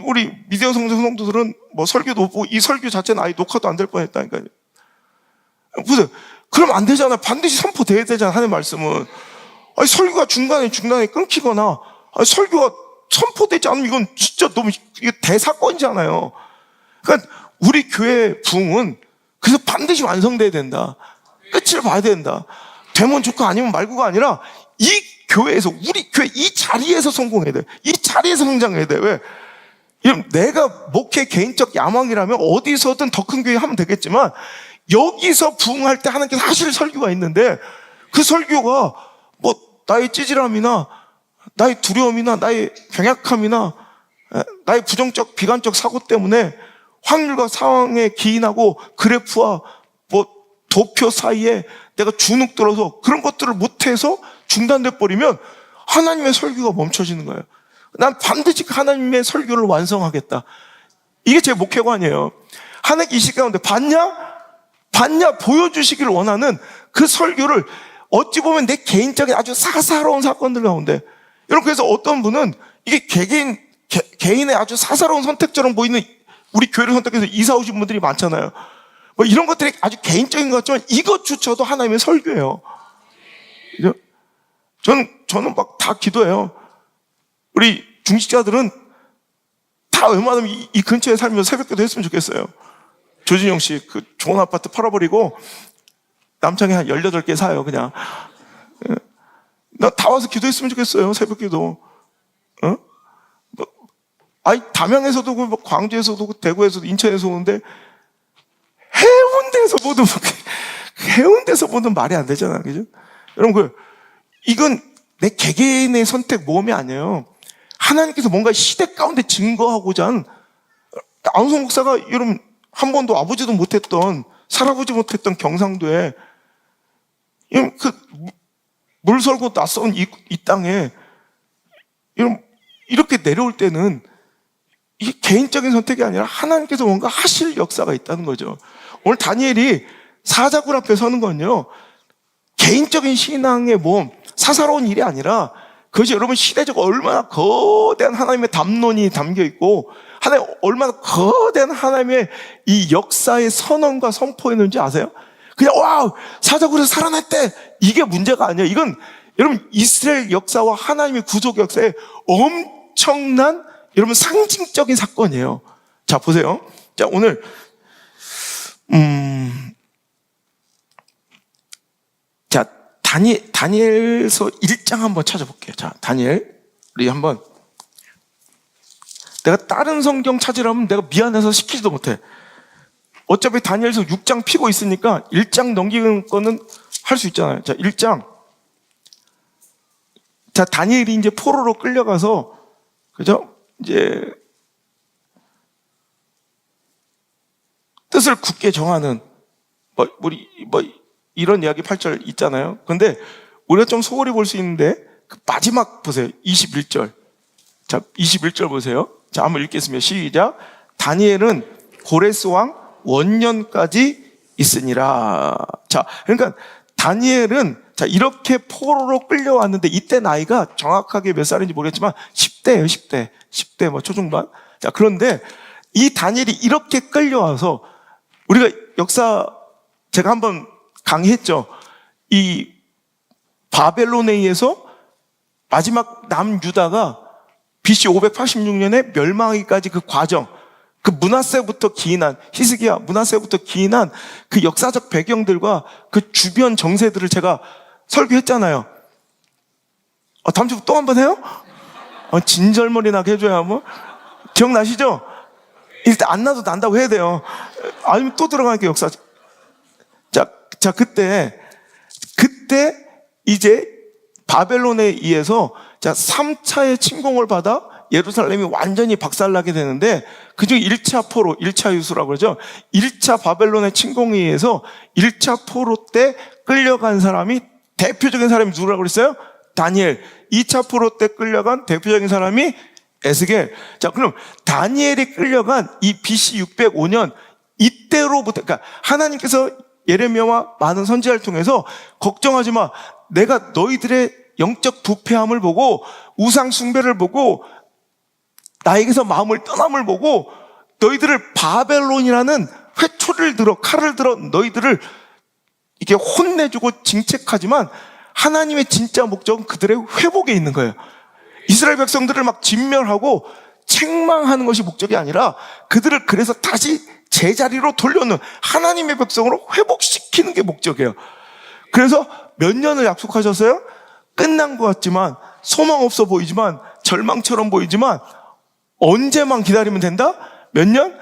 우리 미디어 성도들은 설교도 못 보고 이 설교 자체는 아예 녹화도 안 될 뻔했다니까요. 보세요. 그럼 안 되잖아. 반드시 선포돼야 되잖아. 하나님 말씀은. 설교가 중간에 끊기거나 설교가 선포되지 않으면 이건 진짜 너무 이게 대사건이잖아요. 그러니까 우리 교회 부흥은 그래서 반드시 완성돼야 된다. 끝을 봐야 된다. 되면 좋고 아니면 말고가 아니라 이 교회에서, 우리 교회 이 자리에서 성공해야 돼. 이 자리에서 성장해야 돼. 왜? 내가 목회 개인적 야망이라면 어디서든 더 큰 교회 하면 되겠지만 여기서 부흥할 때 하나님께서 하실 설교가 있는데 그 설교가 나의 찌질함이나 나의 두려움이나 나의 병약함이나 나의 부정적 비관적 사고 때문에 확률과 상황에 기인하고 그래프와 도표 사이에 내가 주눅 들어서 그런 것들을 못해서 중단돼 버리면 하나님의 설교가 멈춰지는 거예요. 난 반드시 하나님의 설교를 완성하겠다. 이게 제 목회관이에요. 하나님 이 시간 가운데 봤냐 보여주시기를 원하는 그 설교를 어찌 보면 내 개인적인 아주 사사로운 사건들 가운데, 여러분 그래서 어떤 분은 이게 개인의 아주 사사로운 선택처럼 보이는 우리 교회를 선택해서 이사 오신 분들이 많잖아요. 이런 것들이 아주 개인적인 것 같지만 이것조차도 하나님의 설교예요. 저는 막 다 기도해요. 우리 중직자들은 다 웬만하면 이 근처에 살면서 새벽기도 했으면 좋겠어요. 조진영 씨 그 좋은 아파트 팔아버리고 남창에 한 18개 사요. 그냥 나 다 와서 기도했으면 좋겠어요. 새벽기도. 담양에서도 그렇고 광주에서도 그렇고 대구에서도 인천에서 오는데 해운대에서 보는 말이 안 되잖아. 그죠? 여러분, 이건 내 개개인의 선택 모험이 아니에요. 하나님께서 뭔가 시대 가운데 증거하고자 한, 안우성 목사가 여러분, 한 번도 아버지도 못했던, 살아보지 못했던 경상도에, 물 설고 낯선 이 땅에, 여러분, 이렇게 내려올 때는 이게 개인적인 선택이 아니라 하나님께서 뭔가 하실 역사가 있다는 거죠. 오늘 다니엘이 사자굴 앞에 서는 건요, 개인적인 신앙의 모험, 사사로운 일이 아니라 그것이 여러분 시대적으로 얼마나 거대한 하나님의 담론이 담겨 있고 하나님 얼마나 거대한 하나님의 이 역사의 선언과 선포였는지 아세요? 그냥 와우 사자굴에서 살아났대, 이게 문제가 아니에요. 이건 여러분 이스라엘 역사와 하나님의 구속 역사에 엄청난 여러분 상징적인 사건이에요. 자, 보세요. 자, 오늘 자, 다니엘서 1장 한번 찾아볼게요. 자, 다니엘 우리 한번, 내가 다른 성경 찾으라면 내가 미안해서 시키지도 못해. 어차피 다니엘서 6장 피고 있으니까 1장 넘기는 거는 할 수 있잖아요. 자, 1장. 자, 다니엘이 이제 포로로 끌려가서, 그죠? 이제 뜻을 굳게 정하는 이런 이야기 8절 있잖아요. 근데 우리가 좀 소홀히 볼 수 있는데 그 마지막 보세요. 21절. 자, 21절 보세요. 자, 한번 읽겠습니다. 시작. 다니엘은 고레스 왕 원년까지 있으니라. 자, 그러니까 다니엘은 자, 이렇게 포로로 끌려왔는데 이때 나이가 정확하게 몇 살인지 모르겠지만 10대예요, 10대. 10대 뭐 초중반. 자, 그런데 이 다니엘이 이렇게 끌려와서 우리가 역사 제가 한번 강의했죠. 이 바벨론에 의해서 마지막 남유다가 BC 586년에 멸망하기까지 그 과정, 그 문하세부터 기인한, 히스기야 문하세부터 기인한 그 역사적 배경들과 그 주변 정세들을 제가 설교했잖아요. 다음 주 또 한 번 해요? 진절머리 나게 해줘야 한번. 기억나시죠? 일단 안 나도 난다고 해야 돼요. 아니면 또 들어가니까 역사. 자, 그때 이제 바벨론에 의해서 자, 3차의 침공을 받아 예루살렘이 완전히 박살나게 되는데 그중에 1차 포로, 1차 유수라고 그러죠. 1차 바벨론의 침공에 의해서 1차 포로 때 끌려간 사람이 대표적인 사람이 누구라고 그랬어요? 다니엘. 2차 포로 때 끌려간 대표적인 사람이 에스겔. 자, 그럼 다니엘이 끌려간 이 BC 605년 이때로부터, 그러니까 하나님께서 예레미야와 많은 선지자를 통해서 걱정하지 마. 내가 너희들의 영적 부패함을 보고 우상 숭배를 보고 나에게서 마음을 떠남을 보고 너희들을 바벨론이라는 회초리를 들어 칼을 들어 너희들을 이렇게 혼내주고 징책하지만 하나님의 진짜 목적은 그들의 회복에 있는 거예요. 이스라엘 백성들을 막 진멸하고 책망하는 것이 목적이 아니라 그들을 그래서 다시 제자리로 돌려놓는 하나님의 백성으로 회복시키는 게 목적이에요. 그래서 몇 년을 약속하셨어요? 끝난 것 같지만 소망 없어 보이지만 절망처럼 보이지만 언제만 기다리면 된다? 몇 년?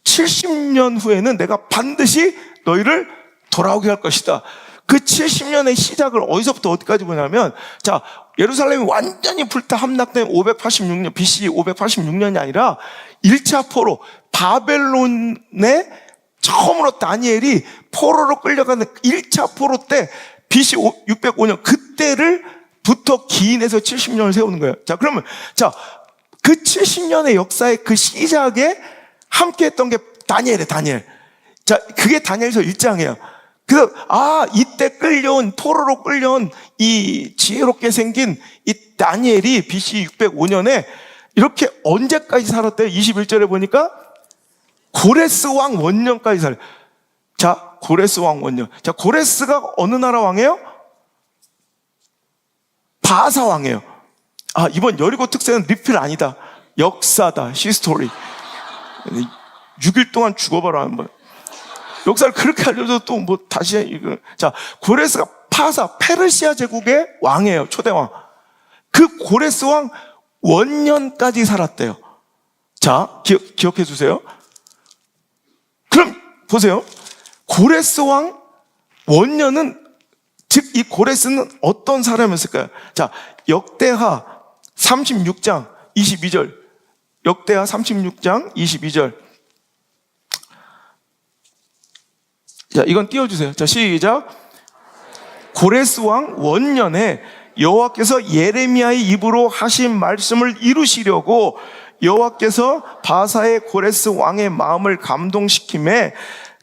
70년 후에는 내가 반드시 너희를 돌아오게 할 것이다. 그 70년의 시작을 어디서부터 어디까지 보냐면 자, 예루살렘이 완전히 불타 함락된 586년, BC 586년이 아니라 1차 포로, 바벨론에 처음으로 다니엘이 포로로 끌려가는 1차 포로 때 BC 605년 그때를부터 기인해서 70년을 세우는 거예요. 자, 그러면 자, 그 70년의 역사의 그 시작에 함께 했던 게 다니엘이에요, 다니엘. 자, 그게 다니엘서 1장이에요. 그래서 이때 끌려온 포로로 끌려온 이 지혜롭게 생긴 이 다니엘이 BC 605년에 이렇게 언제까지 살았대요? 21절에 보니까 고레스 왕 원년까지 살아요. 자, 고레스 왕 원년. 자, 고레스가 어느 나라 왕이에요? 바사 왕이에요. 이번 여리고 특세는 리필 아니다. 역사다. 히스토리. 6일 동안 죽어봐라 한번. 역사를 그렇게 알려줘도 또 뭐 다시 이거. 자, 고레스가 파사 페르시아 제국의 왕이에요. 초대왕. 그 고레스 왕 원년까지 살았대요. 자, 기억해 주세요. 그럼 보세요. 고레스 왕 원년은 즉 이 고레스는 어떤 사람이었을까요? 자, 역대하 36장 22절. 역대하 36장 22절. 자, 이건 띄워주세요. 자, 시작. 고레스 왕 원년에 여호와께서 예레미야의 입으로 하신 말씀을 이루시려고 여호와께서 바사의 고레스 왕의 마음을 감동시킴에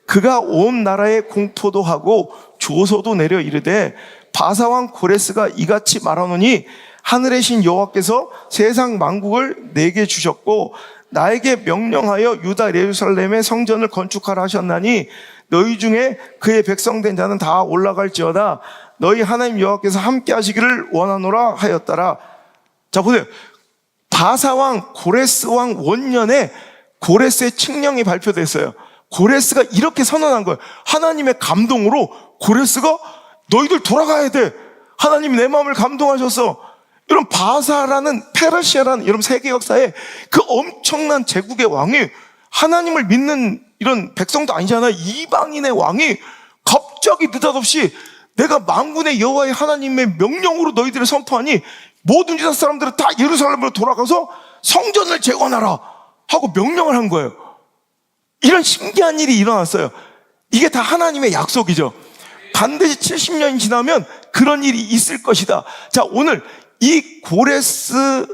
그가 온 나라에 공포도 하고 조소도 내려 이르되 바사 왕 고레스가 이같이 말하노니 하늘의 신 여호와께서 세상 만국을 내게 주셨고 나에게 명령하여 유다 예루살렘의 성전을 건축하라 하셨나니 너희 중에 그의 백성된 자는 다 올라갈지어다. 너희 하나님 여호와께서 함께 하시기를 원하노라 하였더라. 자, 보세요. 바사왕 고레스왕 원년에 고레스의 칙령이 발표됐어요. 고레스가 이렇게 선언한 거예요. 하나님의 감동으로 고레스가 너희들 돌아가야 돼. 하나님이 내 마음을 감동하셔서. 이런 바사라는 페르시아라는 여러분 세계 역사에 그 엄청난 제국의 왕이 하나님을 믿는 이런 백성도 아니잖아요. 이방인의 왕이 갑자기 느닷없이 내가 만군의 여호와의 하나님의 명령으로 너희들을 선포하니 모든 유다 사람들은 다 예루살렘으로 돌아가서 성전을 재건하라 하고 명령을 한 거예요. 이런 신기한 일이 일어났어요. 이게 다 하나님의 약속이죠. 반드시 70년이 지나면 그런 일이 있을 것이다. 자, 오늘 이 고레스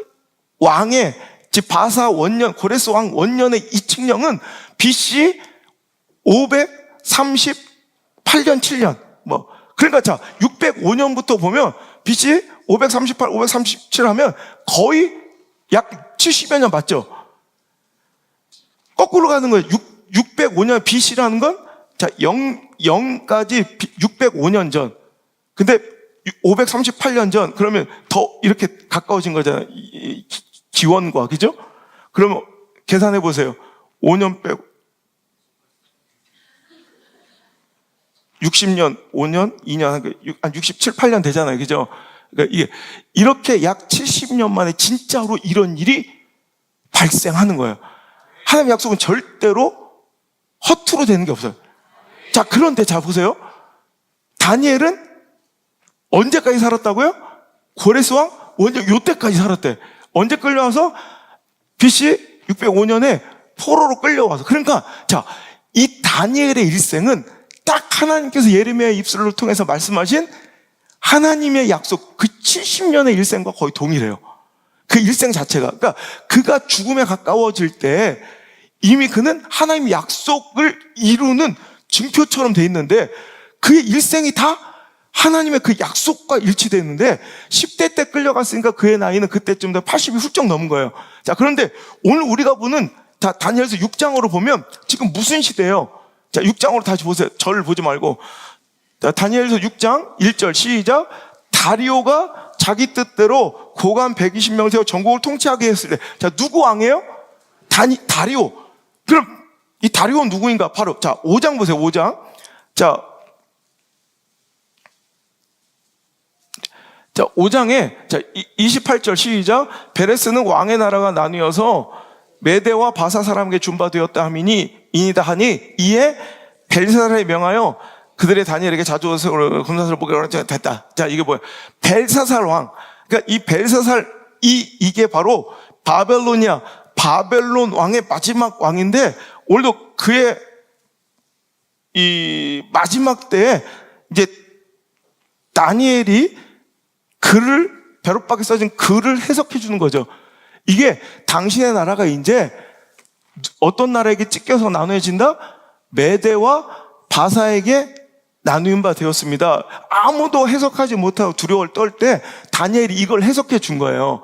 왕의 즉 바사 원년, 고레스 왕 원년의 이 칙령은 BC 538년 7년 그러니까 자 605년부터 보면 BC 538, 537 하면 거의 약 70여 년 맞죠? 거꾸로 가는 거예요. 605년 BC라는 건 자 0까지 605년 전. 근데 538년 전 그러면 더 이렇게 가까워진 거잖아요. 기원과 그죠? 그러면 계산해 보세요. 5년 빼고 60년, 5년, 2년 한 67, 8년 되잖아요. 그죠? 그러니까 이게 이렇게 약 70년 만에 진짜로 이런 일이 발생하는 거예요. 하나님의 약속은 절대로 허투루 되는 게 없어요. 자, 그런데 자 보세요. 다니엘은 언제까지 살았다고요? 고레스 왕 원년 요때까지 살았대. 언제 끌려와서? BC 605년에 포로로 끌려와서. 그러니까 자, 이 다니엘의 일생은 딱 하나님께서 예레미야의 입술을 통해서 말씀하신 하나님의 약속 그 70년의 일생과 거의 동일해요. 그 일생 자체가. 그러니까 그가 죽음에 가까워질 때 이미 그는 하나님의 약속을 이루는 증표처럼 돼 있는데 그의 일생이 다 하나님의 그 약속과 일치되어 있는데 10대 때 끌려갔으니까 그의 나이는 그때쯤 돼 80이 훌쩍 넘은 거예요. 자, 그런데 오늘 우리가 보는 다니엘서 6장으로 보면 지금 무슨 시대예요? 자, 6장으로 다시 보세요. 저를 보지 말고. 자, 다니엘서 6장 1절 시작. 다리오가 자기 뜻대로 고관 120명 세워 전국을 통치하게 했을 때. 자, 누구 왕이에요? 다리오. 그럼 이 다리오는 누구인가? 바로 자, 5장 보세요. 5장. 자, 5장에 자, 28절 시작. 베레스는 왕의 나라가 나뉘어서 메대와 바사 사람에게 준바되었다 하미니 이니다 하니 이에 벨사살에 명하여 그들의 다니엘에게 자주 검사를 보게 하라 됐다. 자, 이게 뭐야? 벨사살 왕. 그러니까 이 벨사살 이게 바로 바벨론 왕의 마지막 왕인데 오늘도 그의 이 마지막 때에 이제 다니엘이 벼룩박에 써진 글을 해석해 주는 거죠. 이게 당신의 나라가 이제 어떤 나라에게 찢겨서 나눠진다? 메대와 바사에게 나누는 바 되었습니다. 아무도 해석하지 못하고 두려움을 떨 때 다니엘이 이걸 해석해 준 거예요.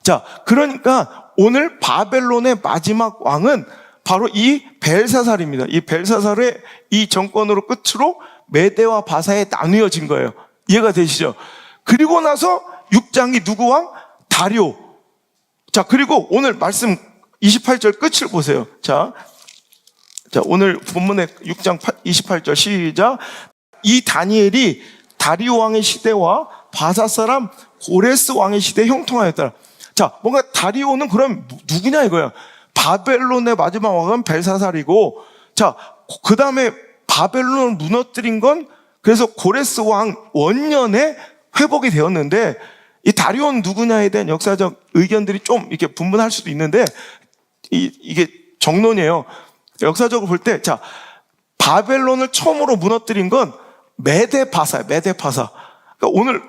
자, 그러니까 오늘 바벨론의 마지막 왕은 바로 이 벨사살입니다. 이 벨사살의 이 정권으로 끝으로 메대와 바사에 나누어진 거예요. 이해가 되시죠? 그리고 나서 6장이 누구 왕? 다리오. 자, 그리고 오늘 말씀 28절 끝을 보세요. 자, 오늘 본문의 6장 28절 시작. 이 다니엘이 다리오 왕의 시대와 바사 사람 고레스 왕의 시대에 형통하였더라. 자, 뭔가 다리오는 그럼 누구냐 이거야. 바벨론의 마지막 왕은 벨사살이고, 자, 그 다음에 바벨론을 무너뜨린 건 그래서 고레스 왕 원년에 회복이 되었는데, 이 다리오는 누구냐에 대한 역사적 의견들이 좀 이렇게 분분할 수도 있는데, 이게 정론이에요. 역사적으로 볼 때, 자, 바벨론을 처음으로 무너뜨린 건 메데파사. 그러니까 오늘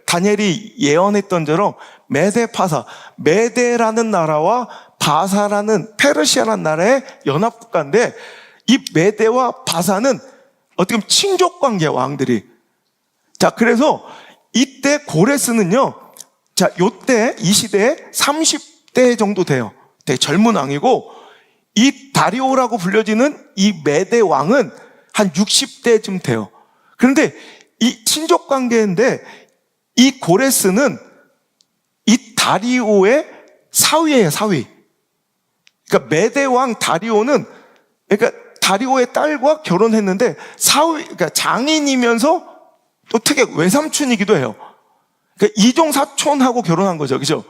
다니엘이 예언했던 대로 메데파사, 메데라는 나라와 바사라는 페르시아라는 나라의 연합국가인데, 이 메데와 바사는 어떻게 보면 친족관계 왕들이. 자, 그래서 이때 고레스는요, 자, 요때 이 시대에 30대 정도 돼요. 되게 젊은 왕이고, 이 다리오라고 불려지는 이 메데 왕은 한 60대쯤 돼요. 그런데 이 친족 관계인데 이 고레스는 이 다리오의 사위예요, 사위. 그러니까 메대왕 다리오는, 그러니까 다리오의 딸과 결혼했는데 사위, 그러니까 장인이면서 또 특히 외삼촌이기도 해요. 그러니까 이종 사촌하고 결혼한 거죠, 그죠?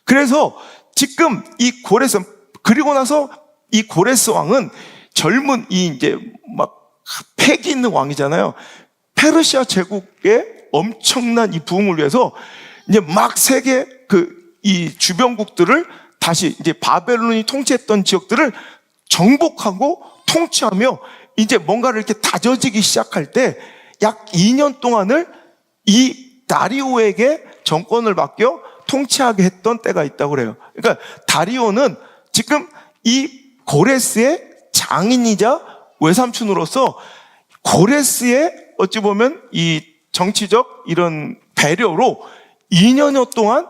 그래서 지금 이 고레스, 그리고 나서 이 고레스 왕은 젊은 이 이제 막 패기 있는 왕이잖아요. 페르시아 제국의 엄청난 이 부흥을 위해서 이제 막 세계 이 주변국들을 다시 이제 바벨론이 통치했던 지역들을 정복하고 통치하며 이제 뭔가를 이렇게 다져지기 시작할 때 약 2년 동안을 이 다리오에게 정권을 맡겨 통치하게 했던 때가 있다고 그래요. 그러니까 다리오는 지금 이 고레스의 장인이자 외삼촌으로서 고레스의 어찌 보면 이 정치적 이런 배려로 2년여 동안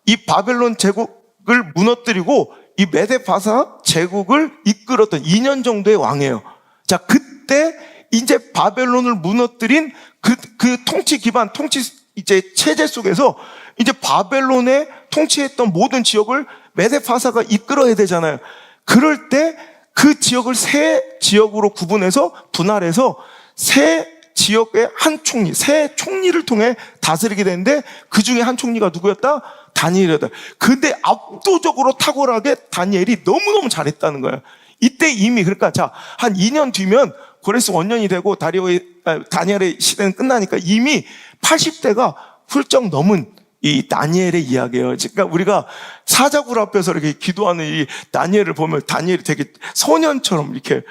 이 바벨론 제국을 무너뜨리고 이 메데파사 제국을 이끌었던 2년 정도의 왕이에요. 자, 그때 이제 바벨론을 무너뜨린 그 통치 기반, 통치 이제 체제 속에서 이제 바벨론에 통치했던 모든 지역을 메데파사가 이끌어야 되잖아요. 그럴 때 그 지역을 세 지역으로 구분해서 분할해서 세 지역의 한 총리, 세 총리를 통해 다스리게 되는데 그 중에 한 총리가 누구였다? 다니엘이었다. 근데 압도적으로 탁월하게 다니엘이 너무너무 잘했다는 거예요. 이때 이미, 그러니까 자, 한 2년 뒤면 고레스 원년이 되고 다니엘의 시대는 끝나니까 이미 80대가 훌쩍 넘은 이 다니엘의 이야기예요. 그러니까 우리가 사자굴 앞에서 이렇게 기도하는 이 다니엘을 보면 다니엘이 되게 소년처럼 이렇게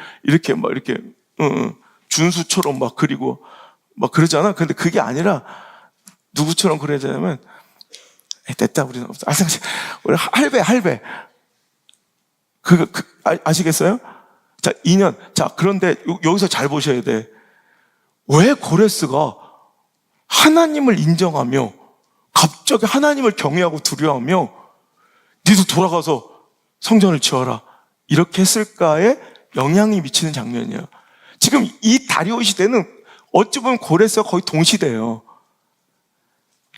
준수처럼 막 그리고 막 그러잖아. 근데 그게 아니라 누구처럼 그래야 되냐면 됐다 우리는 없어. 우리 할배. 아시겠어요? 자, 2년. 자, 그런데 여기서 잘 보셔야 돼. 왜 고레스가 하나님을 인정하며 갑자기 하나님을 경외하고 두려워하며 니도 돌아가서 성전을 지어라 이렇게 했을까에 영향이 미치는 장면이에요. 지금 이 다리오 시대는 어찌 보면 고레스와 거의 동시대예요.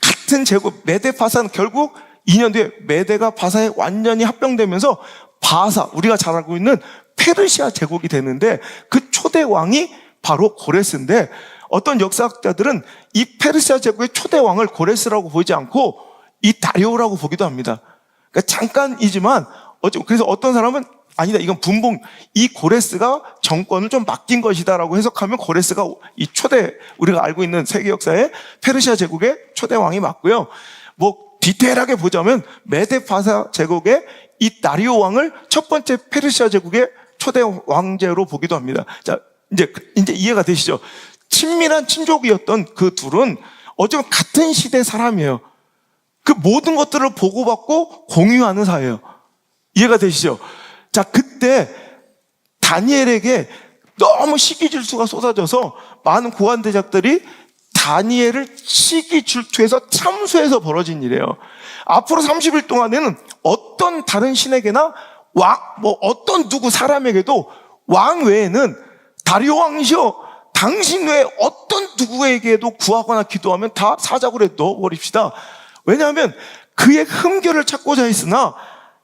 같은 제국 메데파사는 결국 2년 뒤에 메데가 바사에 완전히 합병되면서 바사, 우리가 잘 알고 있는 페르시아 제국이 되는데 그 초대 왕이 바로 고레스인데 어떤 역사학자들은 이 페르시아 제국의 초대 왕을 고레스라고 보지 않고 이 다리오라고 보기도 합니다. 그러니까 잠깐이지만 그래서 어떤 사람은 아니다, 이건 분봉, 이 고레스가 정권을 좀 맡긴 것이다라고 해석하면 고레스가 이 초대, 우리가 알고 있는 세계 역사의 페르시아 제국의 초대 왕이 맞고요. 뭐 디테일하게 보자면 메데파사 제국의 이 다리오 왕을 첫 번째 페르시아 제국의 초대 왕제로 보기도 합니다. 자, 이제 이해가 되시죠? 친밀한 친족이었던 그 둘은 어쩌면 같은 시대 사람이에요. 그 모든 것들을 보고받고 공유하는 사이예요. 이해가 되시죠? 자, 그때 다니엘에게 너무 시기 질투가 쏟아져서 많은 고관대작들이 다니엘을 시기 질투해서 참수해서 벌어진 일이에요. 앞으로 30일 동안에는 어떤 다른 신에게나 어떤 누구 사람에게도 왕 외에는 다리오 왕이시여 당신 외에 어떤 누구에게도 구하거나 기도하면 다 사자굴에 넣어버립시다. 왜냐하면 그의 흠결을 찾고자 했으나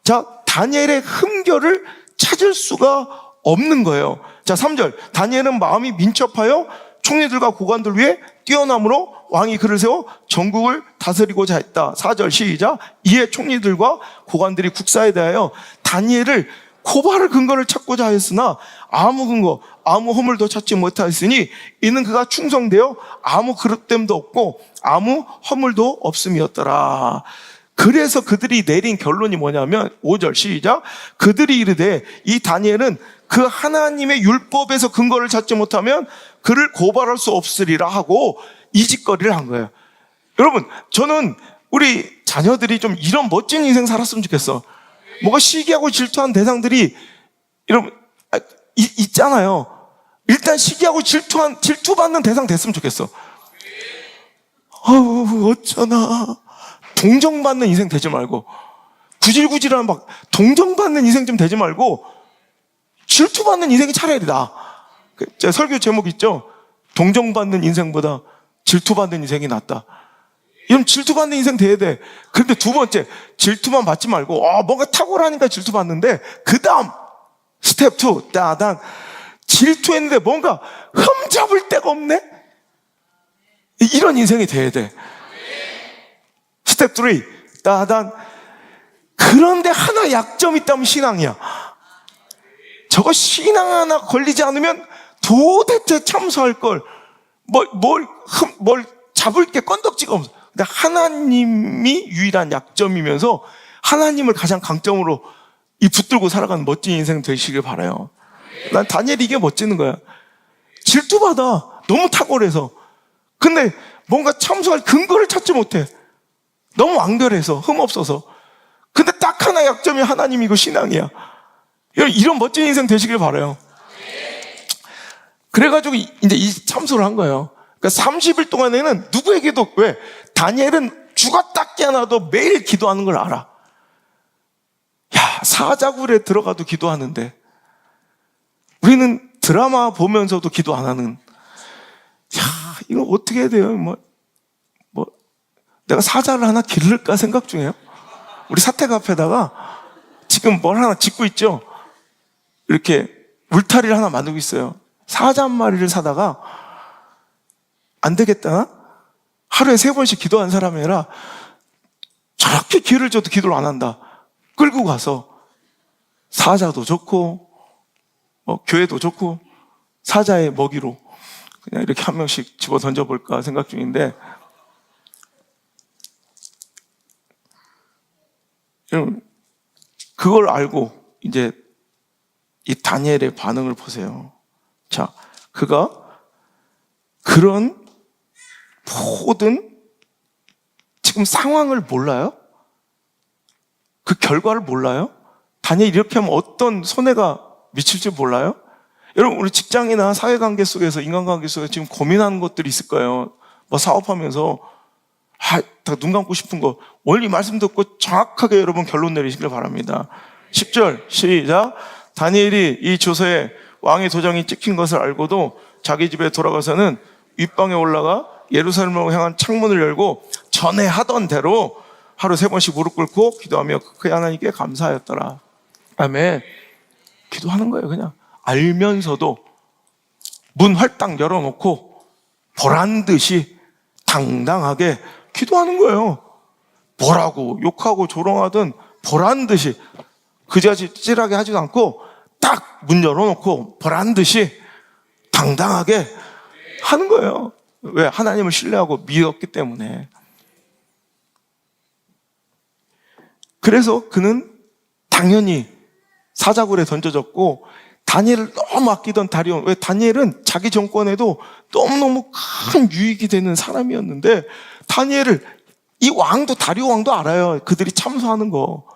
자, 다니엘의 흠결을 찾을 수가 없는 거예요. 자, 3절. 다니엘은 마음이 민첩하여 총리들과 고관들 위해 뛰어남으로 왕이 그를 세워 전국을 다스리고자 했다. 4절 시작. 이에 총리들과 고관들이 국사에 대하여 다니엘을 고발할 근거를 찾고자 하였으나 아무 근거, 아무 허물도 찾지 못하였으니 이는 그가 충성되어 아무 그릇됨도 없고 아무 허물도 없음이었더라. 그래서 그들이 내린 결론이 뭐냐면 5절 시작. 그들이 이르되 이 다니엘은 그 하나님의 율법에서 근거를 찾지 못하면 그를 고발할 수 없으리라 하고 이 짓거리를 한 거예요. 여러분, 저는 우리 자녀들이 좀 이런 멋진 인생 살았으면 좋겠어. 뭐가 시기하고 질투한 대상들이 여러분 있잖아요. 일단 시기하고 질투받는 대상 됐으면 좋겠어. 어쩌나 동정받는 인생 되지 말고 구질구질한 막 동정받는 인생 좀 되지 말고 질투받는 인생이 차라리 나아. 제 설교 제목 있죠? 동정받는 인생보다 질투받는 인생이 낫다. 이런 질투받는 인생 돼야 돼. 근데 두 번째, 질투만 받지 말고, 뭔가 탁월하니까 질투받는데, 그 다음, 스텝 2, 따단. 질투했는데 뭔가 흠잡을 데가 없네? 이런 인생이 돼야 돼. 스텝 3, 따단. 그런데 하나 약점이 있다면 신앙이야. 저거 신앙 하나 걸리지 않으면 도대체 참수할 걸, 뭘 잡을 게 건덕지가 없어. 근데 하나님이 유일한 약점이면서 하나님을 가장 강점으로 이 붙들고 살아가는 멋진 인생 되시길 바라요. 난 다니엘이 이게 멋지는 거야. 질투받아. 너무 탁월해서. 근데 뭔가 참수할 근거를 찾지 못해. 너무 완결해서, 흠없어서. 근데 딱 하나 약점이 하나님이고 신앙이야. 이런 멋진 인생 되시길 바라요. 그래가지고 이제 이 참수를 한 거예요. 그러니까 30일 동안에는 누구에게도, 왜? 다니엘은 죽었다 깨어나도 매일 기도하는 걸 알아. 야, 사자굴에 들어가도 기도하는데 우리는 드라마 보면서도 기도 안 하는. 야, 이거 어떻게 해야 돼요? 내가 사자를 하나 기를까 생각 중이에요. 우리 사택 앞에다가 지금 뭘 하나 짓고 있죠? 이렇게 울타리를 하나 만들고 있어요. 사자 한 마리를 사다가 안 되겠다. 하루에 3번씩 기도하는 사람이라 저렇게 기회를 줘도 기도를 안 한다. 끌고 가서 사자도 좋고 교회도 좋고 사자의 먹이로 그냥 이렇게 한 명씩 집어 던져볼까 생각 중인데, 여러분 그걸 알고 이제 이 다니엘의 반응을 보세요. 자, 그가 그런 모든 지금 상황을 몰라요? 그 결과를 몰라요? 다니엘이 이렇게 하면 어떤 손해가 미칠지 몰라요? 여러분, 우리 직장이나 사회관계 속에서, 인간관계 속에서 지금 고민하는 것들이 있을 거예요. 사업하면서 다 눈 감고 싶은 거, 원리 말씀 듣고 정확하게 여러분 결론 내리시길 바랍니다. 10절 시작. 다니엘이 이 조서에 왕의 도장이 찍힌 것을 알고도 자기 집에 돌아가서는 윗방에 올라가 예루살렘으로 향한 창문을 열고 전에 하던 대로 하루 3번씩 무릎 꿇고 기도하며 그 하나님께 감사하였더라. 아멘. 기도하는 거예요. 그냥 알면서도 문 활딱 열어놓고 보란듯이 당당하게 기도하는 거예요. 뭐라고 욕하고 조롱하든 보란듯이 그지같이 찌질하게 하지도 않고 딱 문 열어놓고 보란듯이 당당하게 하는 거예요. 왜? 하나님을 신뢰하고 믿었기 때문에. 그래서 그는 당연히 사자굴에 던져졌고, 다니엘을 너무 아끼던 다리온, 왜? 다니엘은 자기 정권에도 너무너무 큰 유익이 되는 사람이었는데, 다니엘을, 이 왕도, 다리오 왕도 알아요. 그들이 참소하는 거,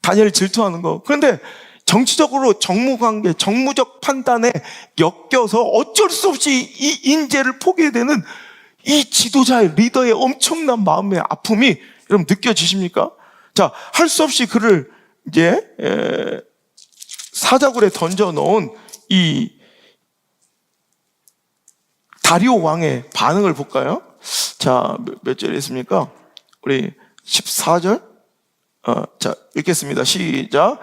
다니엘을 질투하는 거. 그런데 정치적으로 정무관계, 정무적 판단에 엮여서 어쩔 수 없이 이 인재를 포기해야 되는 이 지도자의, 리더의 엄청난 마음의 아픔이 여러분 느껴지십니까? 자, 할 수 없이 그를 이제 사자굴에 던져 놓은 이 다리오 왕의 반응을 볼까요? 자, 몇 절에 있습니까? 우리 14절. 자, 읽겠습니다. 시작.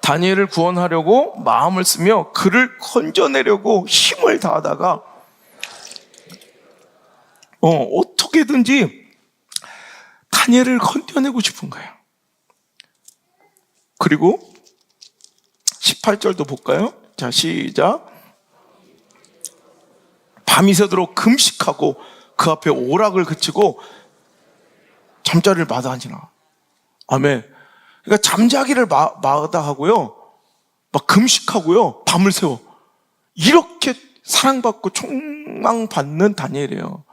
다니엘을 구원하려고 마음을 쓰며 그를 건져내려고 힘을 다하다가 어떻게든지 다니엘을 건져내고 싶은 거예요. 그리고 18절도 볼까요? 자, 시작. 밤이 새도록 금식하고 그 앞에 오락을 그치고 잠자리를 마다하지나. 아멘. 그러니까 잠자기를 마다하고요, 막 금식하고요, 밤을 새워. 이렇게 사랑받고 총망받는 다니엘이에요.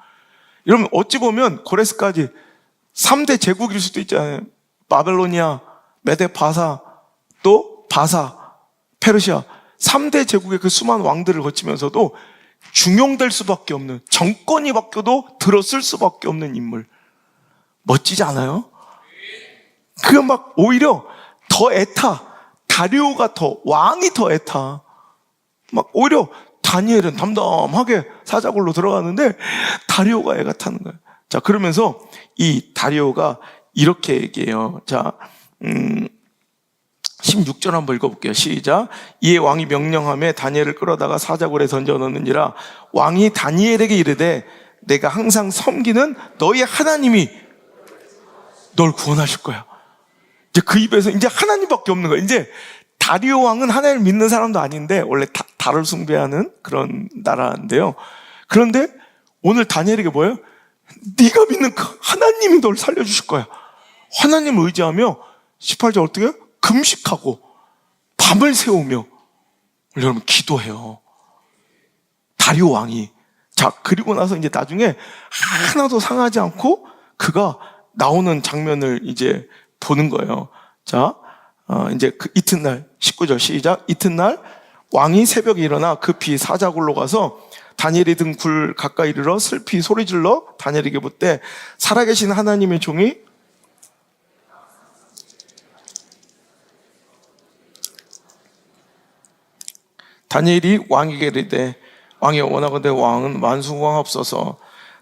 여러분, 어찌 보면 고레스까지 3대 제국일 수도 있잖아요. 바벨로니아, 메데 바사, 또 바사, 페르시아. 3대 제국의 그 수많은 왕들을 거치면서도 중용될 수밖에 없는, 정권이 바뀌어도 들어쓸 수밖에 없는 인물. 멋지지 않아요? 그거 막 오히려 더 애타. 다리오가 더, 왕이 더 애타. 막 오히려 다니엘은 담담하게 사자굴로 들어가는데 다리오가 애가 타는 거예요. 자, 그러면서 이 다리오가 이렇게 얘기해요. 자, 16절 한번 읽어볼게요. 시작. 이에 왕이 명령하며 다니엘을 끌어다가 사자굴에 던져넣느니라. 왕이 다니엘에게 이르되 내가 항상 섬기는 너의 하나님이 널 구원하실 거야. 이제 그 입에서 이제 하나님밖에 없는 거야. 이제 다리오 왕은 하나님을 믿는 사람도 아닌데 원래 달을 숭배하는 그런 나라인데요. 그런데 오늘 다니엘에게 뭐예요? 네가 믿는 그 하나님이 널 살려주실 거야. 하나님을 의지하며 18절 어떻게 해요? 금식하고 밤을 새우며 여러분 기도해요. 다리오 왕이. 자, 그리고 나서 이제 나중에 하나도 상하지 않고 그가 나오는 장면을 이제 보는 거예요. 자, 이제 그 이튿날 19절 시작. 이튿날 왕이 새벽에 일어나 급히 사자굴로 가서 다니엘이 든 굴 가까이 이르러 슬피 소리질러 다니엘에게 묻되 살아계신 하나님의 종이 다니엘이 왕에게 이르되 왕이 원하건대 왕은 만수무강하옵소서.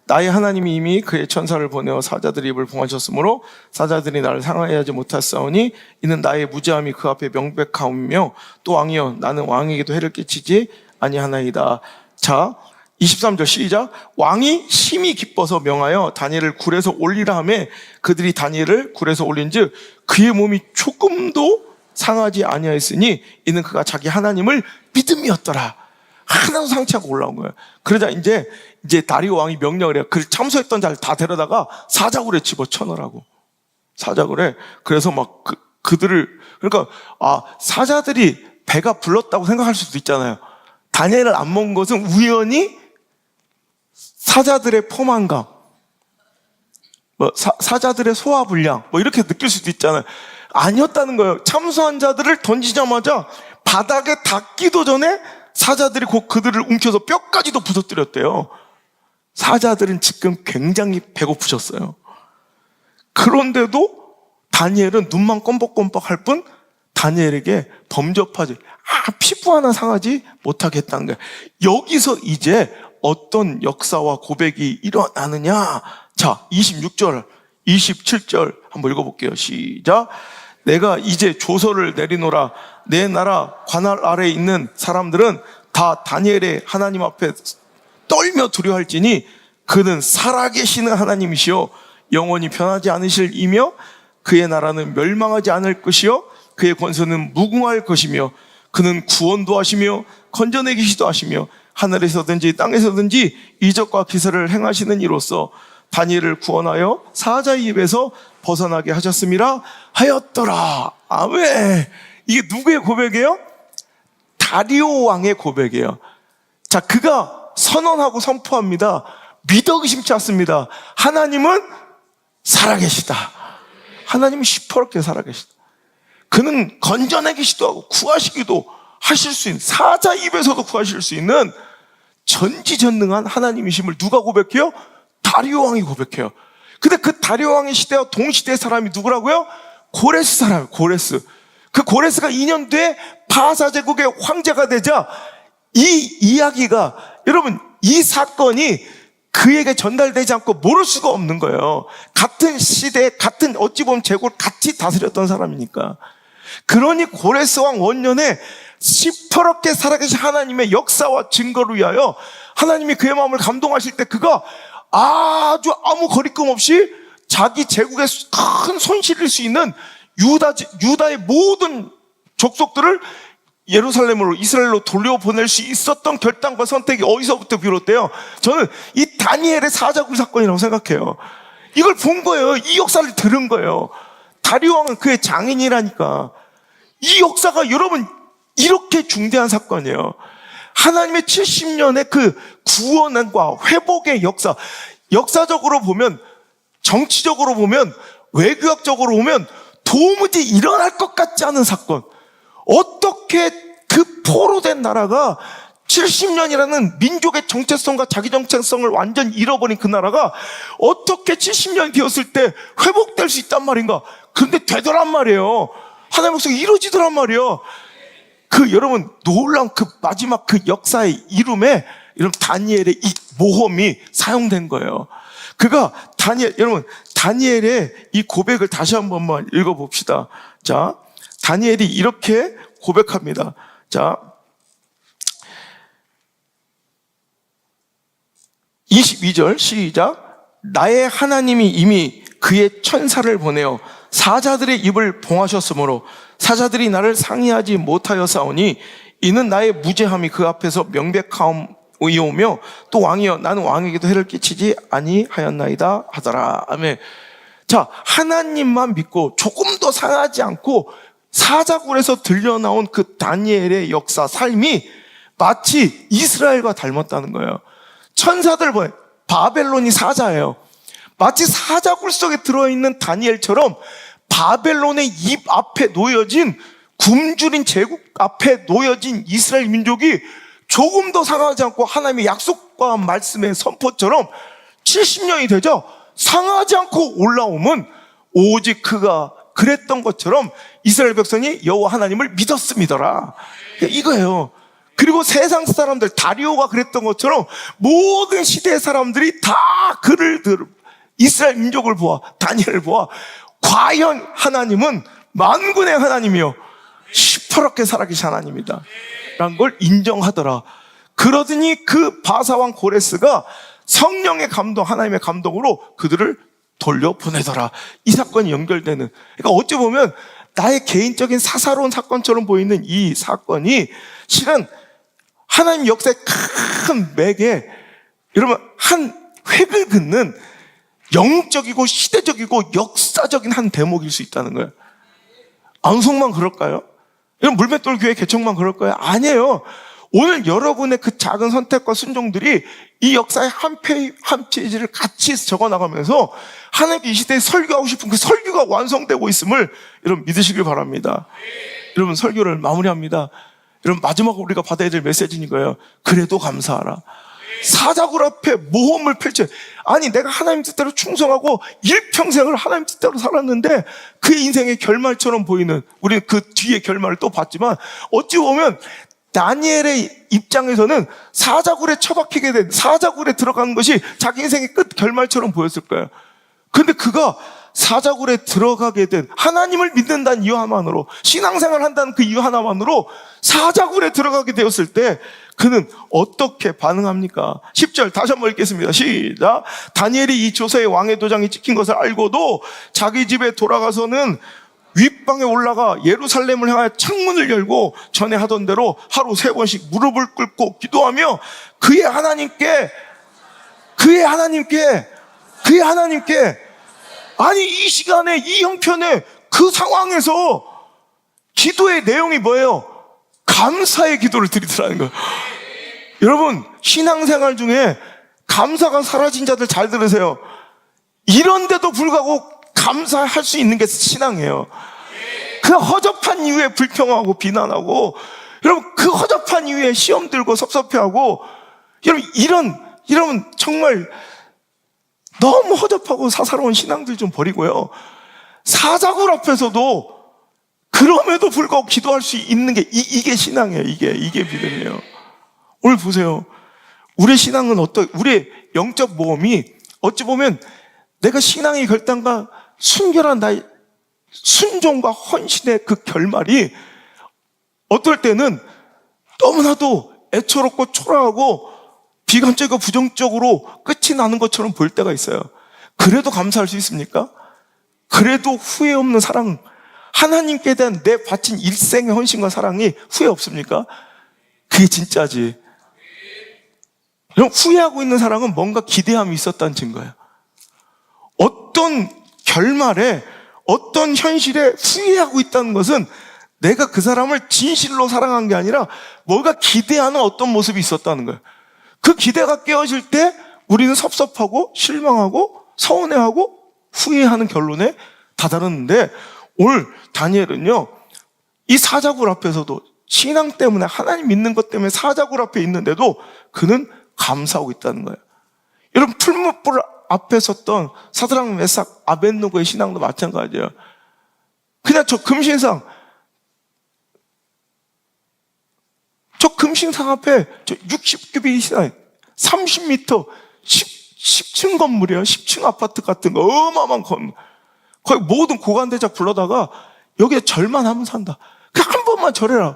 나의 하나님이 이미 그의 천사를 보내어 사자들의 입을 봉하셨으므로 사자들이 나를 상하게 하지 못하사오니 이는 나의 무죄함이 그 앞에 명백하오며 또 왕이여 나는 왕에게도 해를 끼치지 아니하나이다. 자, 23절 시작. 왕이 심히 기뻐서 명하여 다니엘을 굴에서 올리라 하매 그들이 다니엘을 굴에서 올린즉 그의 몸이 조금도 상하지 아니하였으니 이는 그가 자기 하나님을 믿음이었더라. 하나도 상치 않고 올라온 거예요. 그러자 이제 다리오 왕이 명령을 해요. 그 참소했던 자를 다 데려다가 사자굴에 집어쳐넣으라고. 사자굴에. 그래서 막 그들을 그러니까 사자들이 배가 불렀다고 생각할 수도 있잖아요. 다니엘을 안 먹은 것은 우연히 사자들의 포만감, 사자들의 소화불량, 이렇게 느낄 수도 있잖아요. 아니었다는 거예요. 참소한 자들을 던지자마자 바닥에 닿기도 전에 사자들이 곧 그들을 움켜서 뼈까지도 부서뜨렸대요. 사자들은 지금 굉장히 배고프셨어요. 그런데도 다니엘은 눈만 껌뻑껌뻑 할 뿐 다니엘에게 범접하지, 피부 하나 상하지 못하게 했다는 거예요. 여기서 이제 어떤 역사와 고백이 일어나느냐. 자, 26절, 27절 한번 읽어볼게요. 시작. 내가 이제 조서를 내리노라. 내 나라 관할 아래에 있는 사람들은 다 다니엘의 하나님 앞에 떨며 두려워할지니 그는 살아계시는 하나님이시요 영원히 변하지 않으실 이며 그의 나라는 멸망하지 않을 것이요 그의 권세는 무궁할 것이며 그는 구원도 하시며 건져내기시도 하시며 하늘에서든지 땅에서든지 이적과 기사를 행하시는 이로써 다니엘을 구원하여 사자의 입에서 벗어나게 하셨음이라 하였더라. 아멘. 이게 누구의 고백이에요? 다리오 왕의 고백이에요. 자, 그가 선언하고 선포합니다. 믿어 의심치 않습니다. 하나님은 살아계시다. 하나님은 시퍼렇게 살아계시다. 그는 건져내기시도 하고 구하시기도 하실 수 있는, 사자 입에서도 구하실 수 있는 전지전능한 하나님이심을 누가 고백해요? 다리오 왕이 고백해요. 근데 그 다리오 왕의 시대와 동시대의 사람이 누구라고요? 고레스 사람이에요. 고레스. 그 고레스가 2년 뒤에 바사 제국의 황제가 되자 이 이야기가, 여러분, 이 사건이 그에게 전달되지 않고 모를 수가 없는 거예요. 같은 시대에 같은 어찌 보면 제국을 같이 다스렸던 사람이니까. 그러니 고레스 왕 원년에 시퍼렇게 살아계신 하나님의 역사와 증거를 위하여 하나님이 그의 마음을 감동하실 때 그가 아주 아무 거리낌 없이 자기 제국에 큰 손실일 수 있는 유다의 모든 족속들을 예루살렘으로, 이스라엘로 돌려보낼 수 있었던 결단과 선택이 어디서부터 비롯돼요? 저는 이 다니엘의 사자굴 사건이라고 생각해요. 이걸 본 거예요. 이 역사를 들은 거예요. 다리오 왕은 그의 장인이라니까. 이 역사가 여러분 이렇게 중대한 사건이에요. 하나님의 70년의 그 구원과 회복의 역사, 역사적으로 보면, 정치적으로 보면, 외교학적으로 보면 도무지 일어날 것 같지 않은 사건. 어떻게 그 포로된 나라가 70년이라는 민족의 정체성과 자기 정체성을 완전히 잃어버린 그 나라가 어떻게 70년이 되었을 때 회복될 수 있단 말인가? 근데 되더란 말이에요. 하나님의 역사가 이루어지더란 말이에요. 여러분 놀라운 그 마지막 그 역사의 이름에 여러분 다니엘의 이 모험이 사용된 거예요. 여러분 다니엘의 이 고백을 다시 한 번만 읽어봅시다. 자, 다니엘이 이렇게 고백합니다. 자, 22절 시작. 나의 하나님이 이미 그의 천사를 보내어 사자들의 입을 봉하셨으므로 사자들이 나를 상의하지 못하였사오니 이는 나의 무죄함이 그 앞에서 명백하오며 또 왕이여 나는 왕에게도 해를 끼치지 아니하였나이다 하더라. 아멘. 자, 하나님만 믿고 조금 더 상하지 않고 사자굴에서 들려나온 그 다니엘의 역사 삶이 마치 이스라엘과 닮았다는 거예요. 천사들 보내, 바벨론이 사자예요. 마치 사자굴 속에 들어있는 다니엘처럼 바벨론의 입 앞에 놓여진 굶주린 제국 앞에 놓여진 이스라엘 민족이 조금 더 상하지 않고 하나님의 약속과 말씀의 선포처럼 70년이 되죠. 상하지 않고 올라오면 오직 그가 그랬던 것처럼 이스라엘 백성이 여호와 하나님을 믿었음이더라. 이거예요. 그리고 세상 사람들, 다리오가 그랬던 것처럼 모든 시대의 사람들이 다 그를 이스라엘 민족을 보아, 다니엘을 보아, 과연 하나님은 만군의 하나님이요 시퍼렇게 살아계신 하나님이다 라는 걸 인정하더라. 그러더니 그 바사왕 고레스가 성령의 감동, 하나님의 감동으로 그들을 돌려보내더라. 이 사건이 연결되는, 그러니까 어찌 보면 나의 개인적인 사사로운 사건처럼 보이는 이 사건이 실은 하나님 역사의 큰 맥에 여러분 한 획을 긋는 영적이고 시대적이고 역사적인 한 대목일 수 있다는 거예요. 안성만 그럴까요? 여러분 물맷돌 교회 개척만 그럴까요? 아니에요. 오늘 여러분의 그 작은 선택과 순종들이 이 역사의 한 페이지를 같이 적어나가면서 하나님께 이 시대에 설교하고 싶은 그 설교가 완성되고 있음을 여러분 믿으시길 바랍니다. 여러분 설교를 마무리합니다. 여러분 마지막으로 우리가 받아야 될 메시지인 거예요. 그래도 감사하라. 사자굴 앞에 모험을 펼쳐. 아니 내가 하나님 뜻대로 충성하고 일평생을 하나님 뜻대로 살았는데 그의 인생의 결말처럼 보이는, 우리는 그 뒤에 결말을 또 봤지만 어찌 보면 다니엘의 입장에서는 사자굴에 처박히게 된, 사자굴에 들어가는 것이 자기 인생의 끝 결말처럼 보였을 거예요. 근데 그가 사자굴에 들어가게 된, 하나님을 믿는다는 이유 하나만으로, 신앙생활 한다는 그 이유 하나만으로 사자굴에 들어가게 되었을 때 그는 어떻게 반응합니까? 10절 다시 한번 읽겠습니다. 시작. 다니엘이 이 조서에 왕의 도장이 찍힌 것을 알고도 자기 집에 돌아가서는 윗방에 올라가 예루살렘을 향하여 창문을 열고 전에 하던 대로 하루 3번씩 무릎을 꿇고 기도하며 그의 하나님께 아니 이 시간에 이 형편에 그 상황에서 기도의 내용이 뭐예요? 감사의 기도를 드리더라는 거예요. 여러분 신앙생활 중에 감사가 사라진 자들 잘 들으세요. 이런데도 불구하고 감사할 수 있는 게 신앙이에요. 그 허접한 이유에 불평하고 비난하고, 여러분 그 허접한 이유에 시험 들고 섭섭해하고, 여러분 정말 너무 허접하고 사사로운 신앙들 좀 버리고요. 사자굴 앞에서도 그럼에도 불구하고 기도할 수 있는 게 이게 신앙이에요. 이게 믿음이에요. 오늘 보세요. 우리의 신앙은 우리의 영적 모험이 어찌 보면 내가 신앙의 결단과 순결한 나의 순종과 헌신의 그 결말이 어떨 때는 너무나도 애처롭고 초라하고 비관적이고 부정적으로 끝이 나는 것처럼 보일 때가 있어요. 그래도 감사할 수 있습니까? 그래도 후회 없는 사랑, 하나님께 대한 내 바친 일생의 헌신과 사랑이 후회 없습니까? 그게 진짜지. 후회하고 있는 사랑은 뭔가 기대함이 있었다는 증거예요. 어떤 결말에, 어떤 현실에 후회하고 있다는 것은 내가 그 사람을 진실로 사랑한 게 아니라 뭔가 기대하는 어떤 모습이 있었다는 거예요. 그 기대가 깨어질 때 우리는 섭섭하고 실망하고 서운해하고 후회하는 결론에 다다르는데, 오늘 다니엘은요 이 사자굴 앞에서도 신앙 때문에, 하나님 믿는 것 때문에 사자굴 앞에 있는데도 그는 감사하고 있다는 거예요. 여러분 풀무불 앞에 섰던 사드락 메삭 아벳느고의 신앙도 마찬가지예요. 그냥 저 금신상 저 금신상 앞에 저 60규빗 이상 30m 10층 건물이야. 10층 아파트 같은 거 어마어마한 건물. 거의 모든 고관대작 불러다가 여기에 절만 하면 산다. 그냥 한 번만 절해라.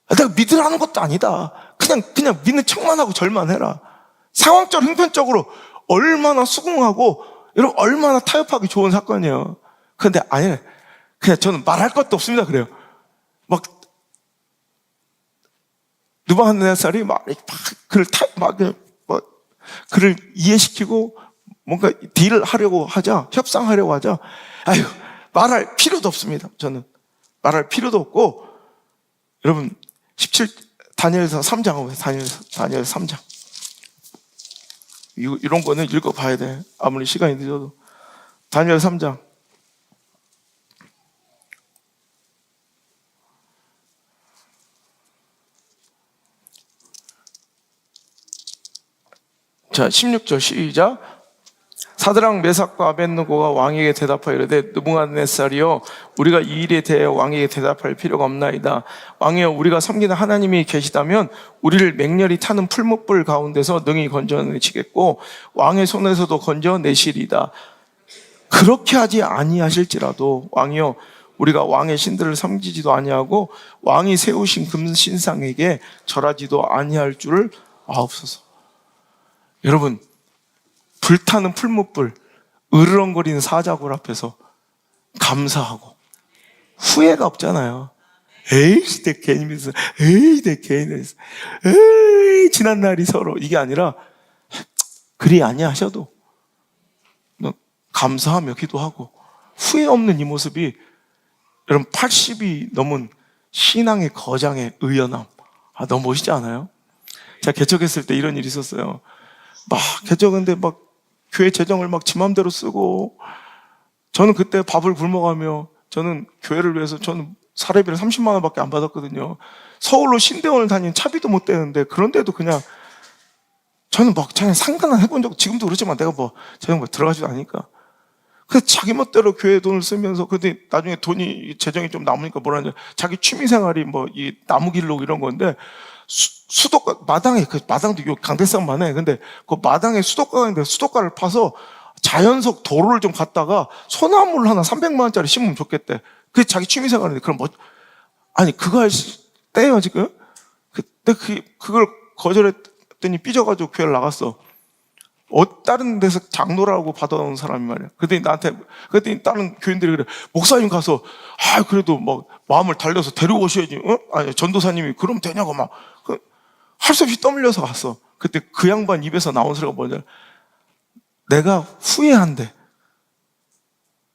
내가 믿으라는 것도 아니다. 그냥 믿는 척만 하고 절만 해라. 상황적으로 형편적으로 얼마나 수긍하고 여러분 얼마나 타협하기 좋은 사건이에요. 그런데 아니 그냥 저는 말할 것도 없습니다. 그래요. 막 느부갓네살이 그를 이해시키고 뭔가 딜을 하려고 하자, 협상하려고 하자. 아유, 말할 필요도 없습니다. 저는 말할 필요도 없고, 여러분 17 다니엘서 3장 다니엘 3장. 이런 거는 읽어봐야 돼. 아무리 시간이 늦어도. 다니엘 3장. 자, 16절 시작. 사드락 메삭과 아벳느고가 왕에게 대답하여 이르되 느부갓네살이여 우리가 이 일에 대하여 왕에게 대답할 필요가 없나이다. 왕이여 우리가 섬기는 하나님이 계시다면 우리를 맹렬히 타는 풀무불 가운데서 능히 건져내시겠고 왕의 손에서도 건져내시리다. 그렇게 하지 아니하실지라도 왕이여 우리가 왕의 신들을 섬기지도 아니하고 왕이 세우신 금신상에게 절하지도 아니할 줄을 아옵소서. 여러분 불타는 풀무불, 으르렁거리는 사자굴 앞에서 감사하고 후회가 없잖아요. 에이, 내 괜히 믿었어. 에이, 내 괜히 했어. 에이, 지난 날이 서로 이게 아니라 그리 아니하셔도 감사하며 기도하고 후회 없는 이 모습이 여러분 80이 넘은 신앙의 거장의 의연함. 너무 멋있지 않아요? 제가 개척했을 때 이런 일이 있었어요. 개척했는데 교회 재정을 지 맘대로 쓰고, 저는 그때 밥을 굶어가며, 저는 교회를 위해서 저는 사례비를 30만 원밖에 안 받았거든요. 서울로 신대원을 다니는 차비도 못 대는데, 그런데도 그냥, 저는 그냥 상관은 해본 적, 지금도 그렇지만 내가 재정 들어가지도 않으니까. 그래서 자기 멋대로 교회 돈을 쓰면서, 근데 나중에 재정이 좀 남으니까 뭐라는지, 자기 취미생활이 이 나무 길르고 이런 건데, 수도가, 마당도 강대상만 해. 근데 그 마당에 수도가가 있는데 수도가를 파서 자연석 도로를 좀 갔다가 소나무를 하나 300만 원짜리 심으면 좋겠대. 그게 자기 취미생활인데, 그럼 아니, 그거 할 때요, 지금? 그때 그걸 거절했더니 삐져가지고 교회를 나갔어. 다른 데서 장로라고 받아온 사람이 말이야. 그랬더니 다른 교인들이 그래. 목사님 가서, 그래도 마음을 달려서 데리고 오셔야지. 아니, 전도사님이 그럼 되냐고 할 수 없이 떠밀려서 갔어. 그때 그 양반 입에서 나온 소리가 뭐냐. 내가 후회한대.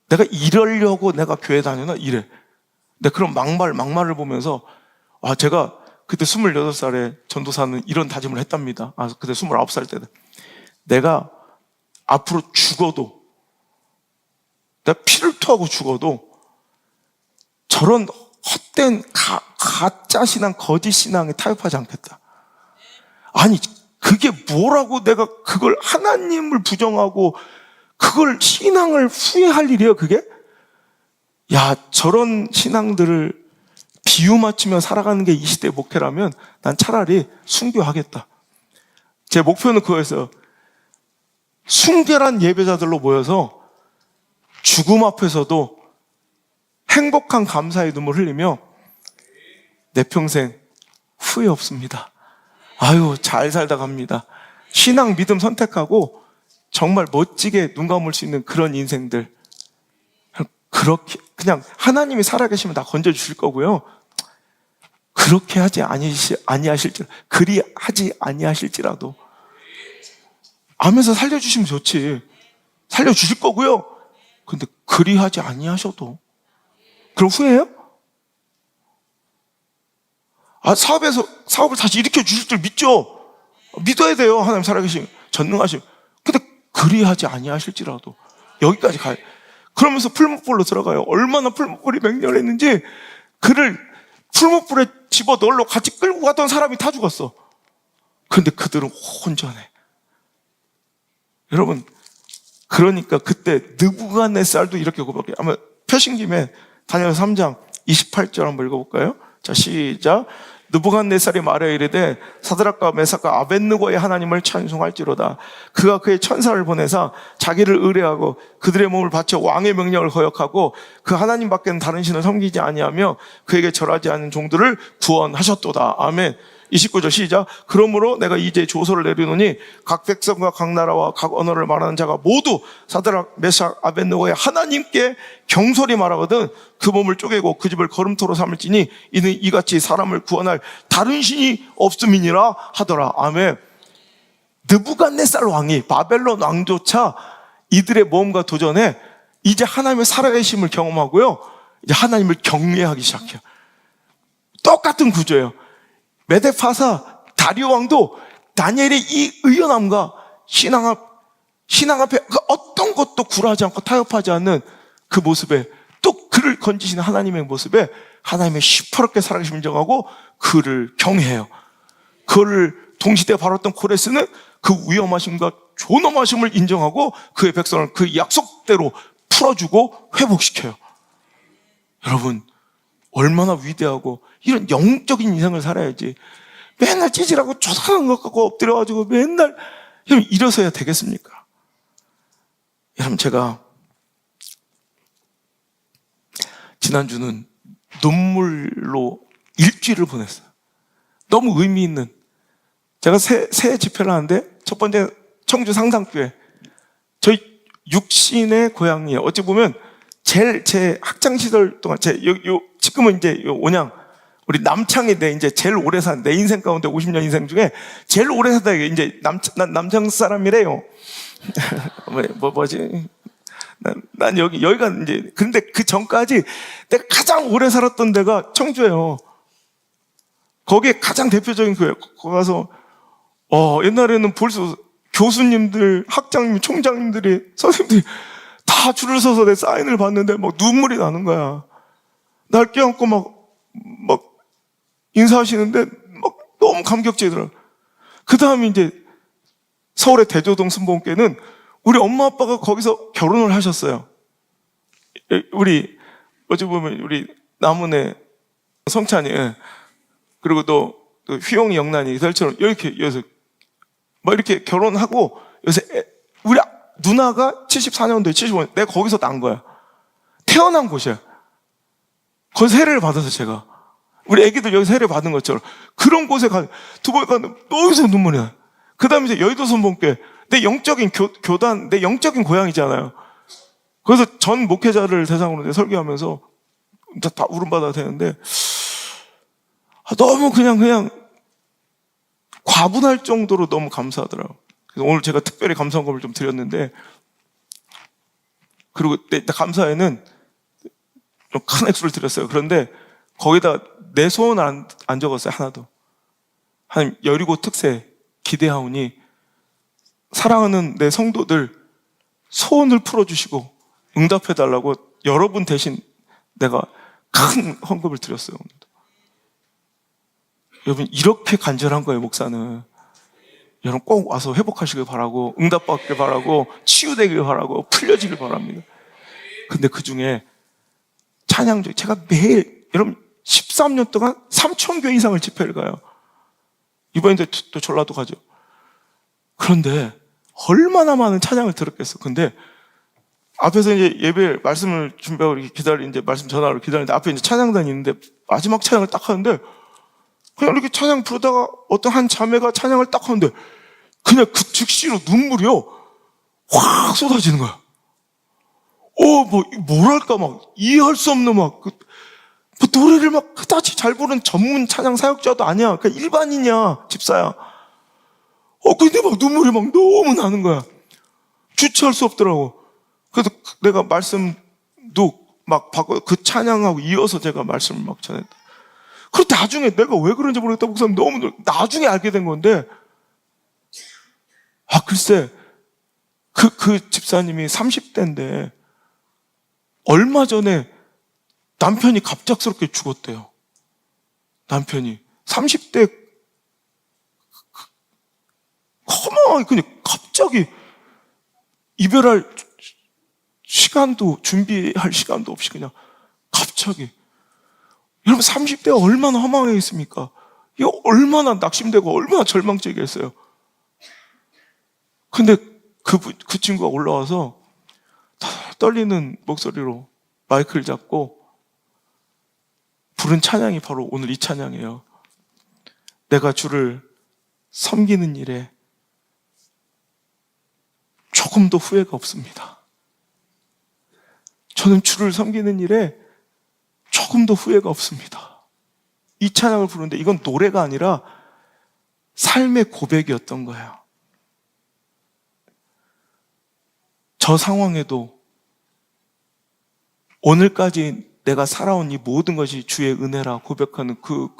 내가 이러려고 내가 교회 다녔나? 이래. 근데 그런 막말을 보면서, 제가 그때 28살에 전도사는 이런 다짐을 했답니다. 그때 29살 때는. 내가 앞으로 죽어도, 내가 피를 토하고 죽어도 저런 헛된 가짜 신앙, 거짓 신앙에 타협하지 않겠다. 아니, 그게 뭐라고 내가 그걸 하나님을 부정하고 그걸 신앙을 후회할 일이에요, 그게? 저런 신앙들을 비유 맞추며 살아가는 게 이 시대의 목회라면 난 차라리 순교하겠다. 제 목표는 그거였어요. 순결한 예배자들로 모여서 죽음 앞에서도 행복한 감사의 눈물 흘리며 내 평생 후회 없습니다. 잘 살다 갑니다. 신앙 믿음 선택하고 정말 멋지게 눈 감을 수 있는 그런 인생들. 그렇게 그냥 하나님이 살아계시면 다 건져주실 거고요. 그렇게 하지 아니하실지라도, 그리 하지 아니하실지라도 하면서 살려주시면 좋지. 살려주실 거고요. 근데 그리 하지 아니하셔도 그럼 후회해요? 사업을 다시 일으켜 주실 줄 믿죠? 믿어야 돼요. 하나님 살아계신 전능하심. 근데 그리 하지 아니하실지라도 여기까지 가요. 그러면서 풀무불로 들어가요. 얼마나 풀무불이 맹렬했는지 그를 풀무불에 집어넣으러 같이 끌고 갔던 사람이 다 죽었어. 그런데 그들은 혼전해. 여러분, 그러니까 그때 느부갓네살도 이렇게 고백해요. 아마 펴신 김에 다니엘 3장 28절 한번 읽어볼까요? 자, 시작. 느부갓네살이 말하여 이르되 사드락과 메삭과 아벳느고의 하나님을 찬송할지로다. 그가 그의 천사를 보내사 자기를 의뢰하고 그들의 몸을 바쳐 왕의 명령을 거역하고 그 하나님 밖에는 다른 신을 섬기지 아니하며 그에게 절하지 않은 종들을 구원하셨도다. 아멘. 29절 시작. 그러므로 내가 이제 조서를 내리노니 각 백성과 각 나라와 각 언어를 말하는 자가 모두 사드락 메삭 아벳느고의 하나님께 경솔히 말하거든 그 몸을 쪼개고 그 집을 거름토로 삼을지니 이는 이같이 사람을 구원할 다른 신이 없음이니라 하더라. 아멘. 느부갓네살 왕이 바벨론 왕조차 이들의 모험과 도전에 이제 하나님의 살아계심을 경험하고요, 이제 하나님을 경외하기 시작해요. 똑같은 구조예요. 메데파사 다리오 왕도 다니엘의 이 의연함과 신앙 앞에 그 어떤 것도 굴하지 않고 타협하지 않는 그 모습에, 또 그를 건지시는 하나님의 모습에 하나님의 시퍼렇게 살아계심을 인정하고 그를 경외해요. 그를 동시대에 바랐던 코레스는 그 위험하심과 존엄하심을 인정하고 그의 백성을 그 약속대로 풀어주고 회복시켜요. 여러분, 얼마나 위대하고 이런 영적인 인생을 살아야지 맨날 찌질하고 조상한 것 갖고 엎드려가지고 맨날 이러서야 되겠습니까? 여러분, 제가 지난주는 눈물로 일주일을 보냈어요. 너무 의미 있는, 제가 새 집회를 하는데 첫 번째 청주 상상교회, 저희 육신의 고향이에요. 어찌 보면 제 학창시절 동안 지금은 이제 온양 우리 남창이 이제 제일 오래 산, 내 인생 가운데 50년 인생 중에 제일 오래 살다 이제 남창 사람이래요. 뭐지? 난 여기가 이제, 근데 그 전까지 내가 가장 오래 살았던 데가 청주예요. 거기에 가장 대표적인 교회. 거기 가서 옛날에는 벌써 교수님들, 학장님, 총장님들이, 선생님들이 다 줄을 서서 내 사인을 봤는데 막 눈물이 나는 거야. 날 껴안고 막 인사하시는데 막 너무 감격적이더라고요. 그 다음에 이제 서울의 대조동 순복음교회는 우리 엄마 아빠가 거기서 결혼을 하셨어요. 우리 어찌 보면 우리 남은의 성찬이, 그리고 또 휘용이, 영란이 이들처럼 여기서 뭐 이렇게 결혼하고 요새 우리 누나가 74년도에 75년, 내가 거기서 난 거야. 태어난 곳이야. 거기서 세례를 받아서 제가, 우리 애기들 여기서 세례 받은 것처럼 그런 곳에 두 번 가는데 여기서 눈물이 나요. 그 다음에 이제 여의도 선봉교회, 내 영적인 교단, 내 영적인 고향이잖아요. 그래서 전 목회자를 대상으로 설교하면서 다 울음받아야 되는데 너무 그냥 과분할 정도로 너무 감사하더라고요. 그래서 오늘 제가 특별히 감사원금을 좀 드렸는데, 그리고 내 감사에는 좀 큰 액수를 드렸어요. 그런데 거기다 내 소원을 안 적었어요. 하나도. 하나님, 여리고 특세 기대하오니 사랑하는 내 성도들 소원을 풀어주시고 응답해달라고 여러분 대신 내가 큰 헌금을 드렸어요. 오늘도. 여러분, 이렇게 간절한 거예요, 목사는. 여러분 꼭 와서 회복하시길 바라고, 응답받길 바라고, 치유되길 바라고, 풀려지길 바랍니다. 근데 그 중에 찬양조, 제가 매일, 여러분 13년 동안 3,000교 이상을 집회를 가요. 이번에 또 전라도 가죠. 그런데 얼마나 많은 찬양을 들었겠어. 근데 앞에서 이제 예배 말씀을 준비하고 이렇게 이제 말씀 전하러 기다리는데 앞에 이제 찬양단이 있는데 마지막 찬양을 딱 하는데 그냥 이렇게 찬양 부르다가 어떤 한 자매가 찬양을 딱 하는데 그냥 그 즉시로 눈물이요 확 쏟아지는 거야. 뭐랄까 막 이해할 수 없는 뭐 노래를 막 그다지 잘 부르는 전문 찬양 사역자도 아니야. 그냥 일반인이야, 집사야. 근데 막 눈물이 막 너무 나는 거야. 주체할 수 없더라고. 그래서 내가 말씀도 막 그 찬양하고 이어서 제가 말씀을 막 전했다. 그런데 나중에 내가 왜 그런지 모르겠다. 목사님 너무 나중에 알게 된 건데, 글쎄, 그 집사님이 30대인데, 얼마 전에 남편이 갑작스럽게 죽었대요. 남편이. 30대, 허망하게 그냥 갑자기 이별할 시간도, 준비할 시간도 없이 그냥 갑자기. 여러분 30대가 얼마나 허망하겠습니까? 이거 얼마나 낙심되고 얼마나 절망적이었어요. 근데 그 친구가 올라와서 떨리는 목소리로 마이크를 잡고 부른 찬양이 바로 오늘 이 찬양이에요. 내가 주를 섬기는 일에 조금도 후회가 없습니다. 저는 주를 섬기는 일에 조금도 후회가 없습니다. 이 찬양을 부르는데 이건 노래가 아니라 삶의 고백이었던 거예요. 저 상황에도 오늘까지 내가 살아온 이 모든 것이 주의 은혜라 고백하는 그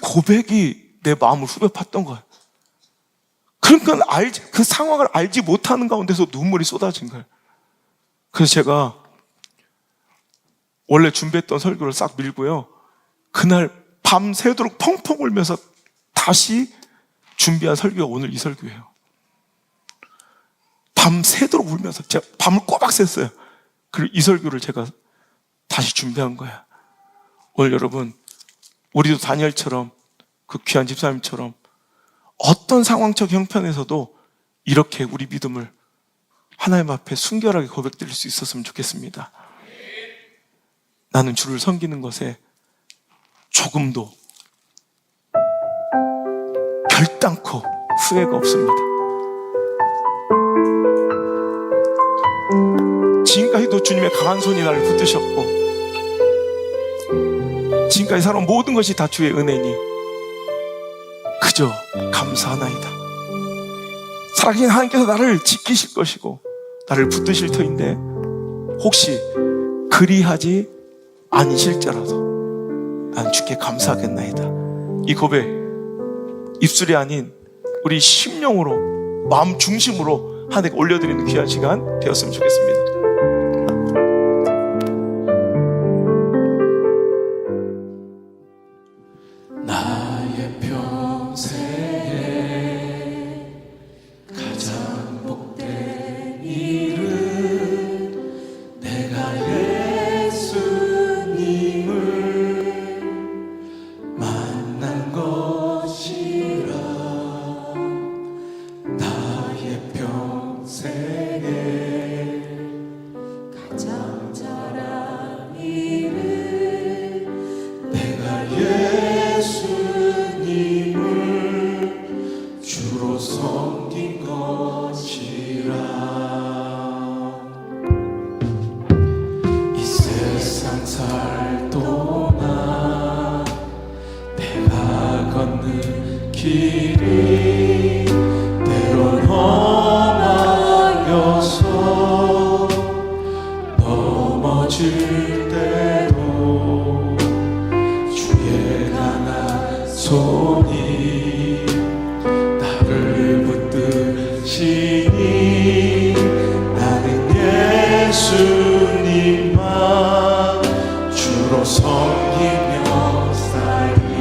고백이 내 마음을 후벼 팠던 거예요. 그러니까 그 상황을 알지 못하는 가운데서 눈물이 쏟아진 거예요. 그래서 제가 원래 준비했던 설교를 싹 밀고요. 그날 밤새도록 펑펑 울면서 다시 준비한 설교가 오늘 이 설교예요. 밤새도록 울면서 제가 밤을 꼬박 샜어요. 그리고 이 설교를 제가 다시 준비한 거예요. 오늘 여러분, 우리도 다니엘처럼 그 귀한 집사님처럼 어떤 상황적 형편에서도 이렇게 우리 믿음을 하나님 앞에 순결하게 고백드릴 수 있었으면 좋겠습니다. 나는 주를 섬기는 것에 조금도 결단코 후회가 없습니다. 지금까지도 주님의 강한 손이 나를 붙드셨고 지금까지 살아온 모든 것이 다 주의 은혜니 그저 감사하나이다. 살아계신 하나님께서 나를 지키실 것이고 나를 붙드실 터인데 혹시 그리하지 아니실지라도 난 주께 감사하겠나이다. 이 고백 입술이 아닌 우리 심령으로 마음 중심으로 하나님께 올려드리는 귀한 시간 되었으면 좋겠습니다. 나의 평생에 가장 복된 일은 내가 예수님을 만난 것이라. 나의 평생에 가장 잘한 일은 내가 예수님을 주로 섬긴 것이라. 이 세상 살 동안 내가 걷는 길이 때론 험하여서 넘어질 때도 주의 강한 손이 나를 붙드시니 나는 예수님만 주로 섬기며 살리.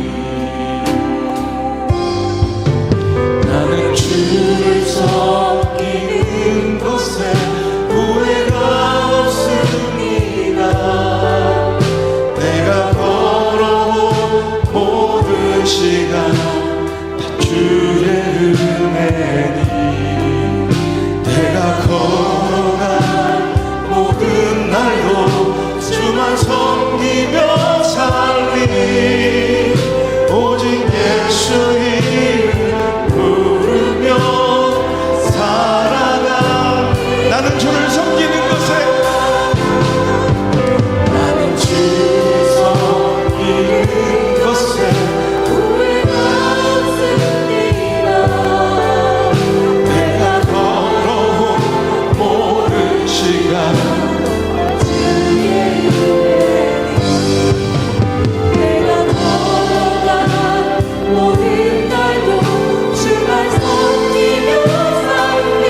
나는 주를 섬기는 것에 후회가 없습니다. 내가 걸어온 모든 시간 다 주의 은혜니. 내가 걸어간 모든 날도 주만 섬기며 살리. 오직 예수 이름 부르며 살아가. 나는 주를 섬기는 것에 나는 주를 섬기는 것에 후회가 없습니다. 내가 걸어온 모든 시간 주의 은혜니. 내가 걸어간 모든 날도 주만 섬기며 살리.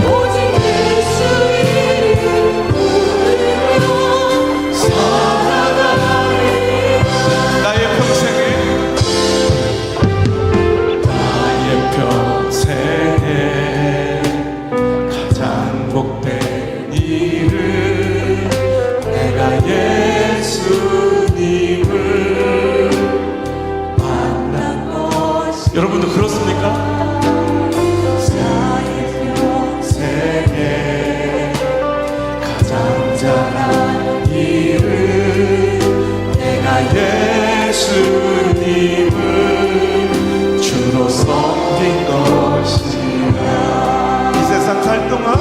오직 예수 이름 부르며 살아가리. 나의 평생에 나의 평생에 가장 복된 여러분도 그렇습니까? 나의 평생에 가장 잘한 일은 내가 예수님을 주로 섬긴 것이라. 이 세상 살 동안,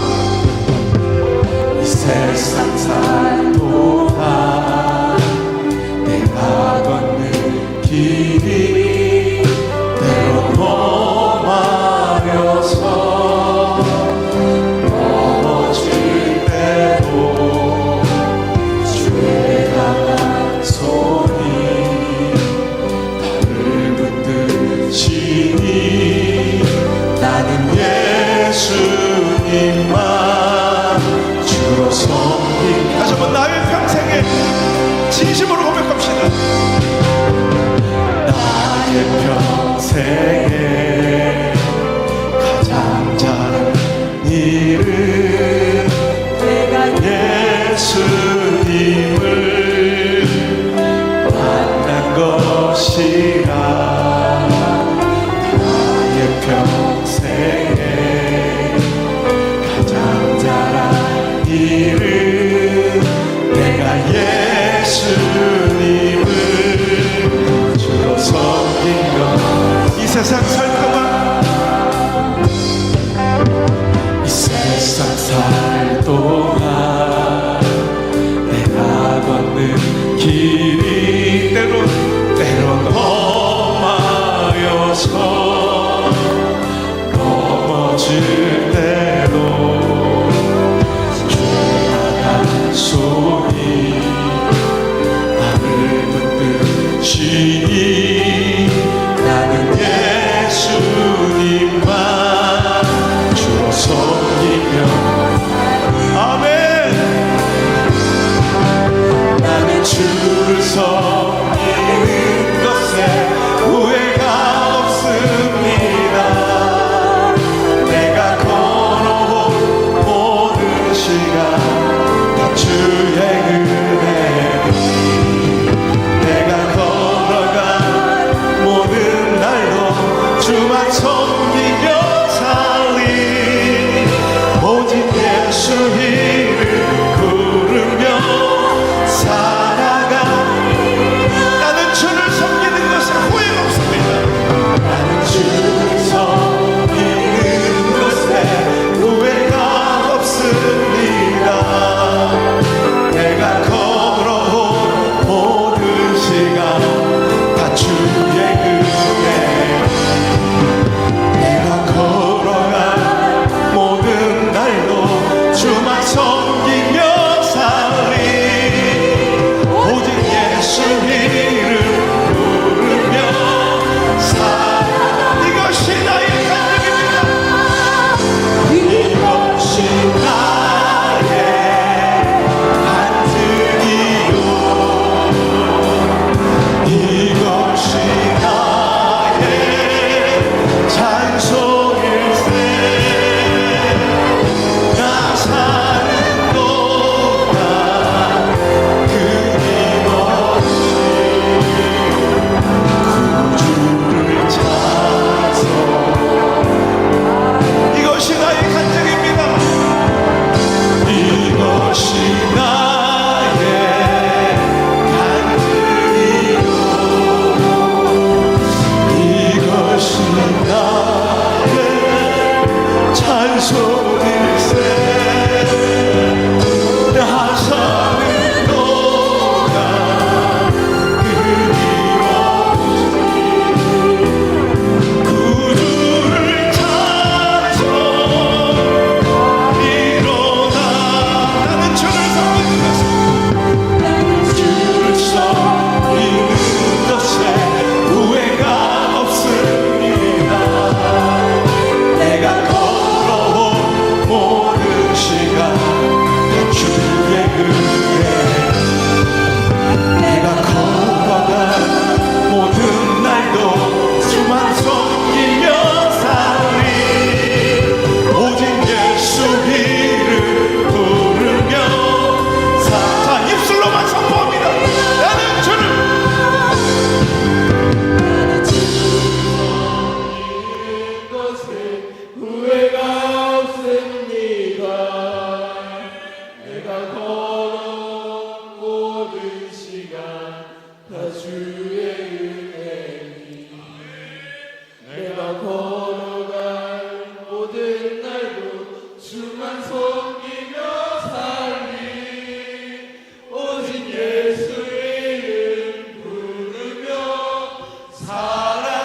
이 세상 살 동안 내가 걷는 길이 때론 험하여서 넘어질 때도 주의 강한 손이 나를 붙드시니 나는 예수님만 주로 섬긴. 다시 한번 나의 평생에 진심으로 고백합시다. 나의 평생에 가장 잘한 일은 내가 예수님을 만난 것이라. 나의 평생에 가장 잘한 일은 내가 예수님을 주로 섬긴 것. 이 세상 살 동안, 이 세상 살 동안 내가 걷는 길이 때론 험하여서 넘어질 때도 주의 강한 손이 나를 붙드시니 나는 예수님만 주로 섬기며. 아멘. 나는 주를 섬기는 것에 후회가 없습니다. 내가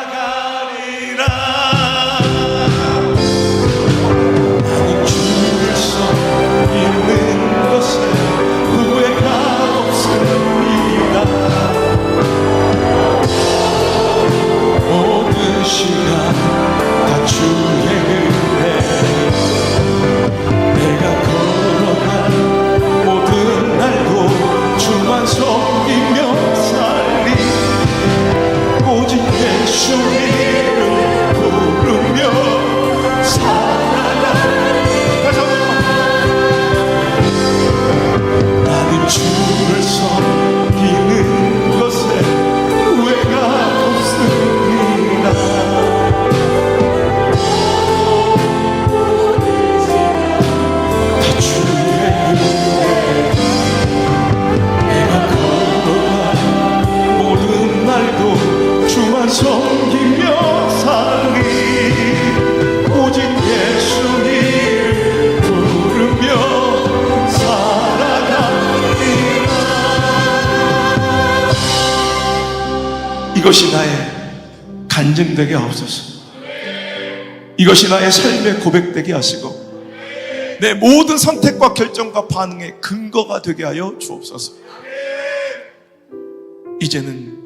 살아가리라. 나는 주를 서 있는 것에 후회가 없습니다. 모든 시간 다 주의 은혜, 내가 걸어간 모든 날도 주만 섬기며 살리. 오직 예수 이름 부르며 살아가리. 다시 한번. 나는 주를 섬기는 것에 후회가 없습니다. 다 주의 은혜, 내가 걸어간 모든 날도 주만 섬기며 살리. 오직 예수 이름 부르며 살아가리라. 이것이 나의 간증되게 하옵소서. 이것이 나의 삶의 고백되게 하시고 내 모든 선택과 결정과 반응의 근거가 되게 하여 주옵소서. 이제는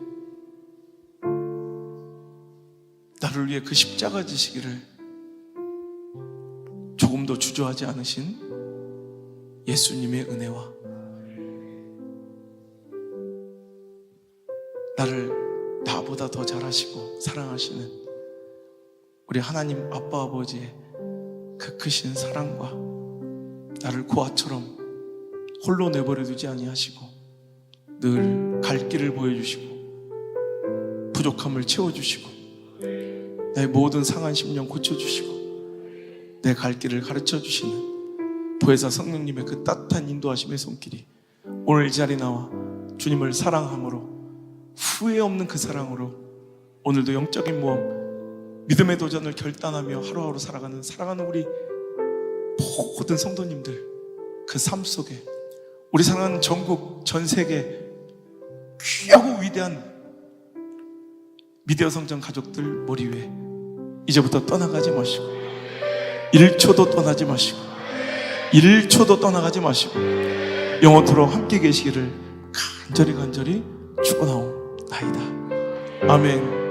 나를 위해 그 십자가 지시기를 조금도 주저하지 않으신 예수님의 은혜와 나를 나보다 더 잘하시고 사랑하시는 우리 하나님 아빠 아버지의 그 크신 사랑과 나를 고아처럼 홀로 내버려 두지 아니하시고 늘 갈 길을 보여주시고 부족함을 채워주시고 내 모든 상한 심령 고쳐주시고 내 갈 길을 가르쳐주시는 보혜사 성령님의 그 따뜻한 인도하심의 손길이 오늘 이 자리 나와 주님을 사랑함으로 후회 없는 그 사랑으로 오늘도 영적인 모험 믿음의 도전을 결단하며 하루하루 살아가는 우리 모든 성도님들 그 삶 속에 우리 사랑하는 전국 전 세계 귀하고 위대한 미디어 성전 가족들 머리 위에 이제부터 떠나가지 마시고 1초도 떠나지 마시고 1초도 떠나가지 마시고 영원토록 함께 계시기를 간절히 축원하옵나이다. 아멘.